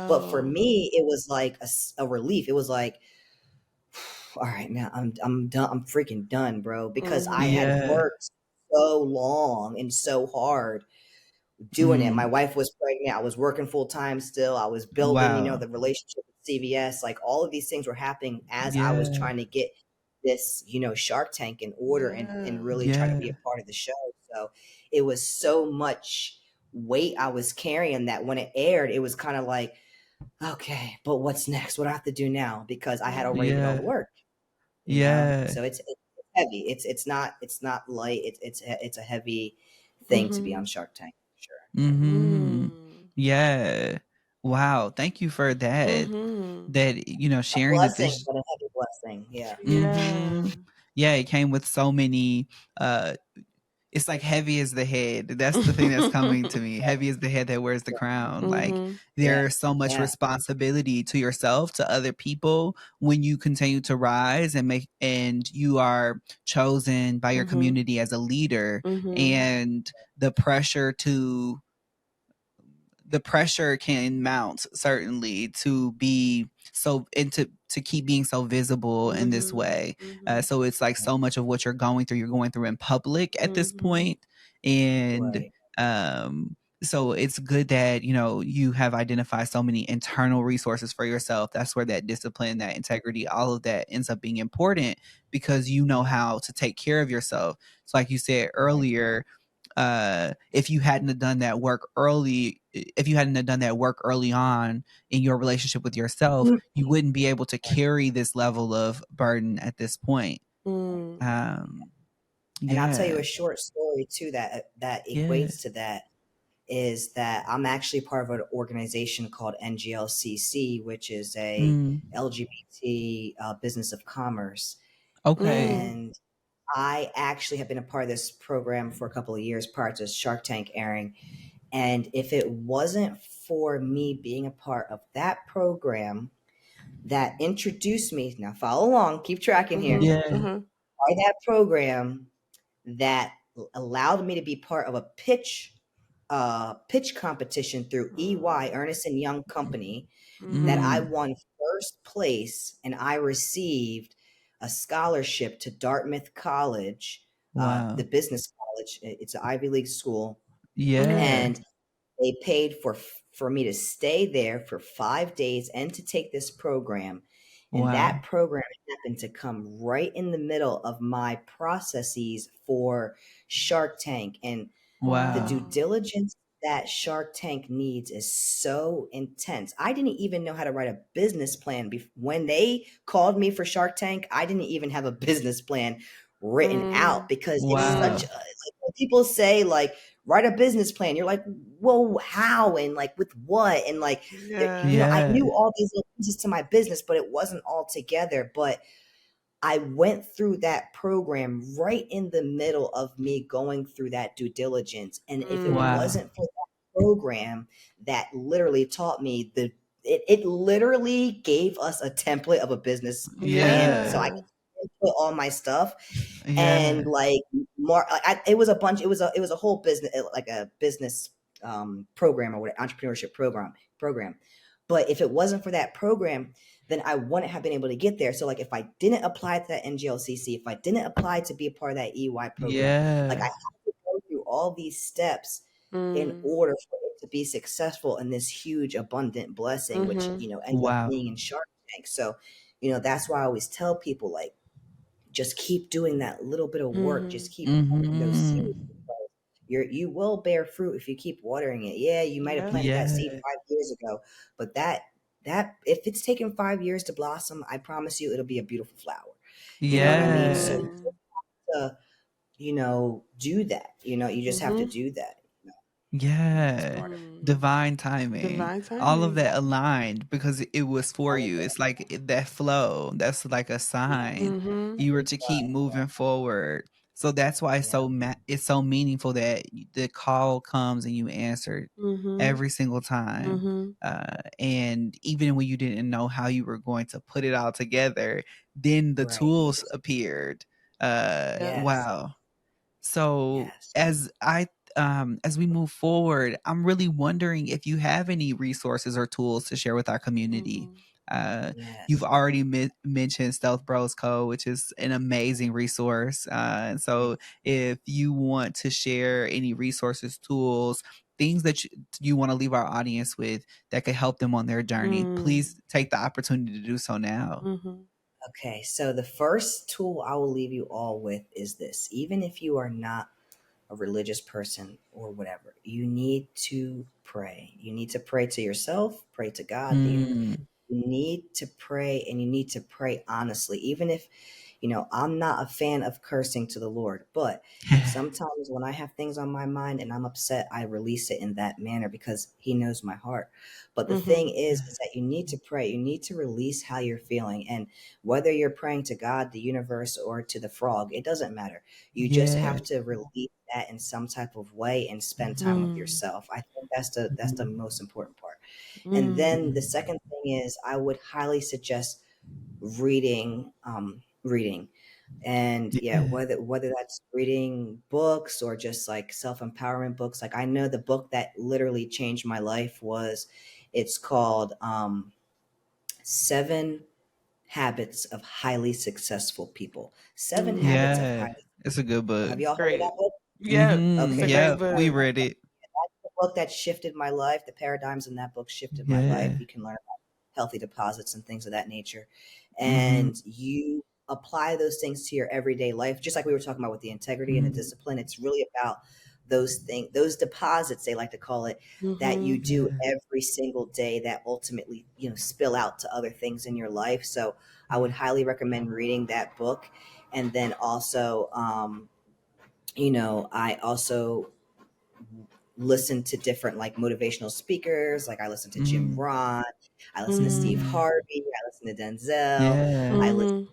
But for Wow. me, it was like a relief. It was like, all right, now I'm done. I'm freaking done, bro, because I Mhm. had Yeah. worked so long and so hard doing it. My Mm. wife was pregnant. I was working full time still. I was building, Wow. the relationship with CVS. Like, all of these things were happening as I was Yeah. trying to get this, Shark Tank in order, and Yeah. really try to be a Yeah. part of the show. So it was so much weight I was carrying that when it aired, it was kind of like, okay, but what's next? What do I have to do now? Because I had already did all Mhm. the Yeah. work, Yeah. So it's heavy. It's not light. It's a heavy thing to be on Mhm. Shark Tank, for sure. Yeah. Mhm. Mm. Yeah. Wow. Thank you for that. Mhm. A Sharing that blessing, this. but a heavy blessing. Yeah. Yeah. Mhm. Yeah, it came with so many uh it's like heavy as the head. That's the thing that's coming to me. Heavy as the head that wears the crown. Like Mhm. Yeah. there's so much Yeah. responsibility to yourself, to other people when you continue to rise and you are chosen by your Mhm. community as a leader, Mhm. and the pressure to the pressure can mount, certainly, to be so and to keep being so visible in this Mhm. way. Mhm. So it's like so much of what you're going through in public at this Mhm. point. And Right. so it's good that you have identified so many internal resources for yourself. That's where that discipline, that integrity, all of that ends up being important, because you know Yeah. how to take care of yourself. So like you said Right. earlier, if you hadn't have done that work early, if you hadn't have done that work early on in your relationship with yourself, Mm. you wouldn't be able to carry this level of burden at this point. Mm. um And I'll tell you yeah. a short story too that Yeah. equates to that. is that I'm actually part of an organization called NGLCC, which is a Mm. LGBT business of commerce. Okay. Mm. And I actually have been a part of this program for a couple of years prior to Shark Tank airing. And if it wasn't for me being a part of that program that introduced me, now follow along, keep tracking here, Mhm. Yeah. Uh-huh. by that program that allowed me to be part of a pitch competition through EY, Ernest and Young Company, that I Mm. won first place, and I received a scholarship to Dartmouth College, the Wow. business college. It's an Ivy League school, Mhm. Yeah. and they paid for me to stay there for 5 days and to take this program. And that Wow. program happened to come right in the middle of my processes for Shark Tank. And the due Wow. Wow. diligence that Shark Tank needs is so intense. I didn't even know how to write a business plan. When they called me for Shark Tank, I didn't even have a business plan written out, Mm. because it's such Wow. a, like, when people say like write a business plan, you're like, well, how, and like with what, and like Yeah. I Yeah. knew all these little pieces to my business, but it wasn't all together. But I went through that program right in the middle of me going through that due diligence. And if it Mm. Wow. wasn't for that program that literally taught me it literally gave us a template of a business plan so I Yeah. Yeah. could put all my stuff. Yeah. And like more, it was a bunch, it was a whole business, like a business program, or what, entrepreneurship program. But if it wasn't for that program, then I wouldn't have been able to get there. So like if I didn't apply to that NGLCC, if I didn't apply to be a part of that EY program, like I Yeah. had to go through all these steps in Mm. order for it to be successful in this huge abundant blessing, which Mhm. ended up Wow. being in Shark Tank. So that's why I always tell people, like, just keep doing that little bit of work. Just Mhm. keep planting those seeds, Mhm. because you will bear fruit if you keep watering it. Yeah, you might have Yeah. planted that seed Yeah. 5 years ago, but that if it's taken 5 years to blossom, I promise you it'll be a beautiful flower. You know what I mean? So Yeah. you Mm. have to, do that. You just have to Mhm. do that. That's Yeah. part of it. Mm. Divine timing. Divine All of timing. that aligned because it was for All of you. it. It's like that flow. That's like a Yeah. sign. Mhm. You were to keep moving forward. So that's why Yeah. it's so meaningful that the call comes and you answer Mhm. every single time. Mhm. And even when you didn't know how you were going to put it all together, then the Right. tools appeared. Yep. Yes. Wow. So Yes. as we move forward, I'm really wondering if you have any resources or tools to share with our community. Mhm. You've Yes. already mentioned Stealth Bros Code, which is an amazing resource. And so, if you want to share any resources, tools, things that you want to leave our audience with that could help them on their journey, Mm. please take the opportunity to do so now. Mhm. Okay, so the first tool I will leave you all with is this. Even if you are not a religious person or whatever, you need to pray. You need to pray to yourself, pray to God, the universe. Mm. You need to pray, and you need to pray honestly. Even if, I'm not a fan of cursing to the Lord, but sometimes when I have things on my mind and I'm upset, I release it in that manner because He knows my heart. But the thing Mhm. is that you need to pray. You need to release how you're feeling. And whether you're praying to God, the universe, or to the frog, it doesn't matter. You just Yeah. have to release that in some type of way and spend time with Mm. yourself. I think that's the Mhm. most important part. And Mm. then the Mhm. second thing is, I would highly suggest reading. And yeah, Yeah. whether that's reading books or just like self-empowerment books. Like, I know the book that literally changed my life it's called Seven Habits of Highly Successful People. Seven Habits of Mm. Yeah. Highly It's a good Successful. book. Have y'all heard of Great. that book? Yeah, it's a Okay, great Yep. that's We book. read it. the book that shifted my life. The paradigms in that book shifted my life. Yeah. You can learn healthy deposits and things of that nature. Mhm. And you apply those things to your everyday life, just like we were talking about with the integrity and the Mhm. discipline. It's really about those things, those deposits, they like to call it, that you Mhm. do Yeah. every single day that ultimately, spill out to other things in your life. So I would Yeah. highly recommend reading that book. And then also, I also listen to different like motivational speakers. Like I listen to Jim Mm. Rohn, I listen to Steve Mhm. Mm. Harvey, I listen to Denzel, Yeah. I listen.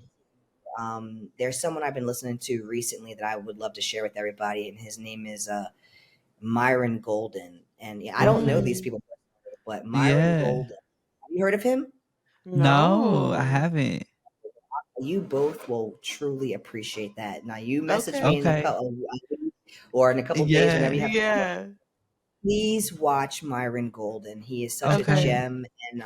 Mhm. There's someone I've been listening to recently that I would love to share with everybody, and his name is Myron Golden. And yeah, I don't know these Okay. Mm. people, but Myron Yeah. Golden. Have you heard of him? No, I No. haven't. You both will truly appreciate that. Now, you message me Okay. in a Okay. couple or in a couple days whenever you Yeah. have time. Yeah. Please watch Myron Golden. He is such a Okay. Okay. gem, and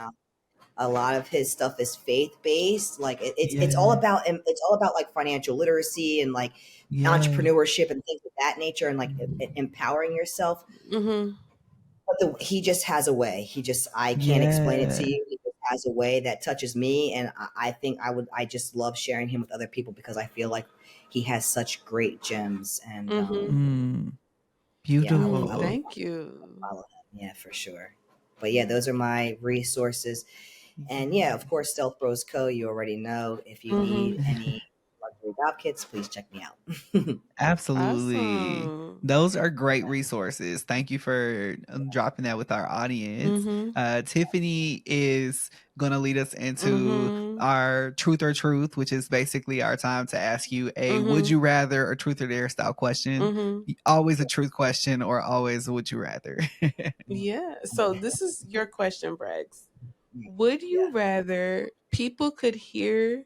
a lot of his stuff is faith based. Like it's all Yeah. about like financial literacy and like Yeah. entrepreneurship and things of that nature, and like empowering yourself. Mhm. But he just has a way. I can't explain it to Yeah. you. He just has a way that touches me, and I think I just love sharing him with other people because I feel like he has such great gems. And Mhm. Mm. yeah, I would Beautiful. Thank you. follow him. Yeah, for sure. But yeah, those are my resources. And yeah, of Yeah. course, Stealth Bros Co. You already know. If you need Mhm. any luxury job kits, please check me out. Absolutely. Awesome. Those are great resources. Thank you for dropping that with our audience. Mhm. Tiffany is going to lead us into Mhm. our truth or truth, which is basically our time to ask you a would Mhm. you rather or truth or dare style question. Mhm. Always a truth question or always a would you rather. Yeah. So this is your question, Brex. Would you Yeah. rather people could hear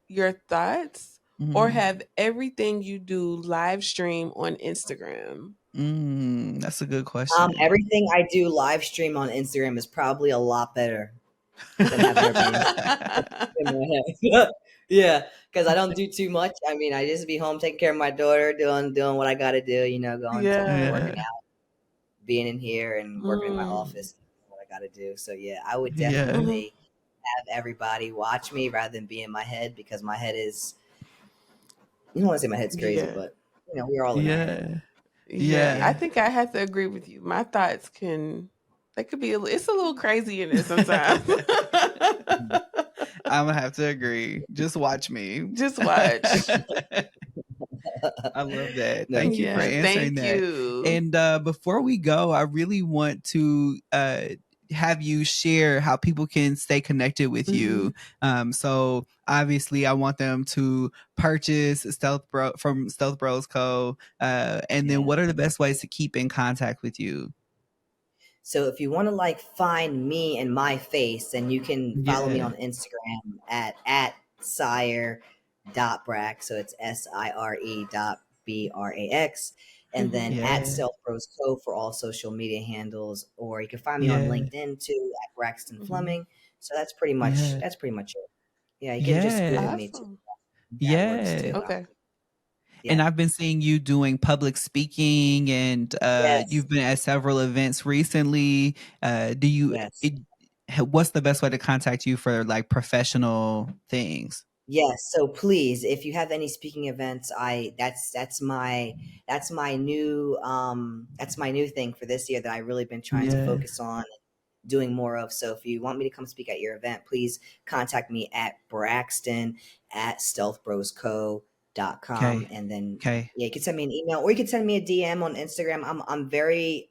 your thoughts or Mhm. have everything you do live stream on Instagram? That's a good question. Everything I do live stream on Instagram is probably a lot better than having everything in my head. Yeah, because I don't do too much. I mean, I just be home taking care of my daughter, doing what I got to do. Going to working Yeah. Yeah. out, being in here, and working in my Mm. office. What I got to do. So yeah, I would Yeah. Mhm. definitely have everybody watch me rather than be in my head because my head is. You don't want to say my head's crazy, Yeah. but we're all in our head. Yeah. Yeah. I Yeah. think I have to agree with you. My thoughts can they could be it's a little crazy in there sometimes. I'm gonna have to agree. Just watch me. Just watch. I love that. No, Thank you for Yeah, answering thank that. you. And before we go, I really want to have you share how people can stay connected with Mhm. you. So obviously, I want them to purchase from Stealth Bros Co. And then, yeah. what are the best ways to keep in contact with you? So if you want to like find me and my face, then you can follow me Yeah. on Instagram at sire.brax. So it's SIRE.BRAX. And then Mhm. at Yeah. Stealth Bros Co for all social media handles, or you can find me on Yeah. LinkedIn too at Braxton Mhm. Fleming. So that's pretty much Yeah. it. Yeah, you can just Yeah. Google me too. Awesome. That works Yeah. too. Okay. Yeah. And I've been seeing you doing public speaking, and Yes. you've been at several events recently. Do you? Yes. What's the best way to contact you for like professional things? Yes, so please, if you have any speaking events, I that's my new thing for this year that I really been trying to Yeah. focus on doing more of. So if you want me to come speak at your event, please contact me at Braxton at stealthbrosco.com. Okay. And then Okay. yeah, you can send me an email or you can send me a DM on Instagram. I'm very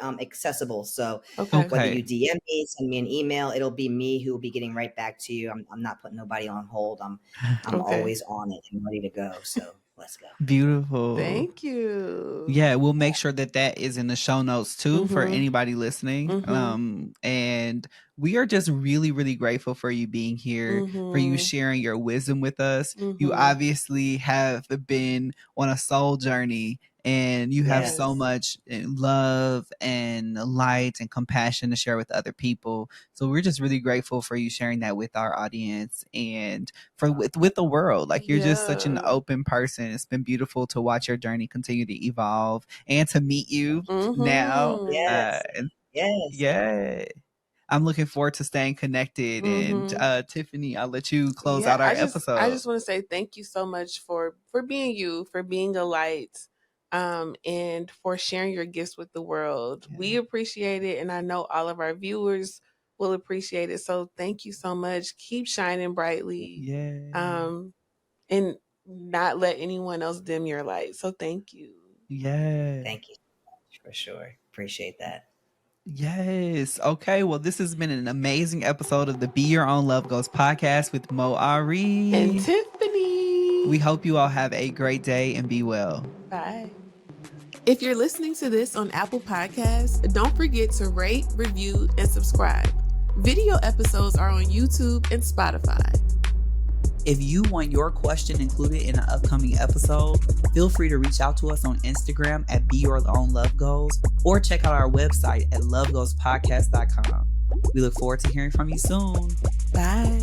accessible. So Okay. whether you Okay. DM me, send me an email, it'll be me who will be getting right back to you. I'm not putting nobody on hold. I'm Okay. always on it and ready to go. So let's go. Beautiful. Thank you. Yeah, we'll make sure that that is in the show notes too for Mhm. anybody listening. Mhm. And we are just really, really grateful for you being here, for you Mhm. sharing your wisdom with us. You Mhm. obviously have been on a soul journey and you have so Yes. Yes. much love and light and compassion to share with other people. So we're just really grateful for you sharing that with our audience and for with the world. Like you're just such an Yeah. open person. It's been beautiful to watch your journey continue to evolve and to meet you now. Mhm. Yes. And Yes. yeah, I'm looking forward to staying connected. And Mhm. Tiffany, I'll let you close Yeah, out our I episode. just want to say thank you so much for being you, for being a light, and for sharing your gifts with the world. We Yeah. appreciate it, and I know all of our viewers will appreciate it. So thank you so much. Keep shining brightly, Yeah. um, and not let anyone else dim your light. So thank you. Yeah. Thank you so much for sure. Appreciate that. Yes. Okay. Well, this has been an amazing episode of the Be Your Own Love Goals podcast with Moe Ari and Tiffany. We hope you all have a great day and be well. Bye. If you're listening to this on Apple Podcasts, don't forget to rate, review, and subscribe. Video episodes are on YouTube and Spotify. If you want your question included in an upcoming episode, feel free to reach out to us on Instagram at Be Your Own Love Goals or check out our website at lovegoalspodcast.com. We look forward to hearing from you soon. Bye.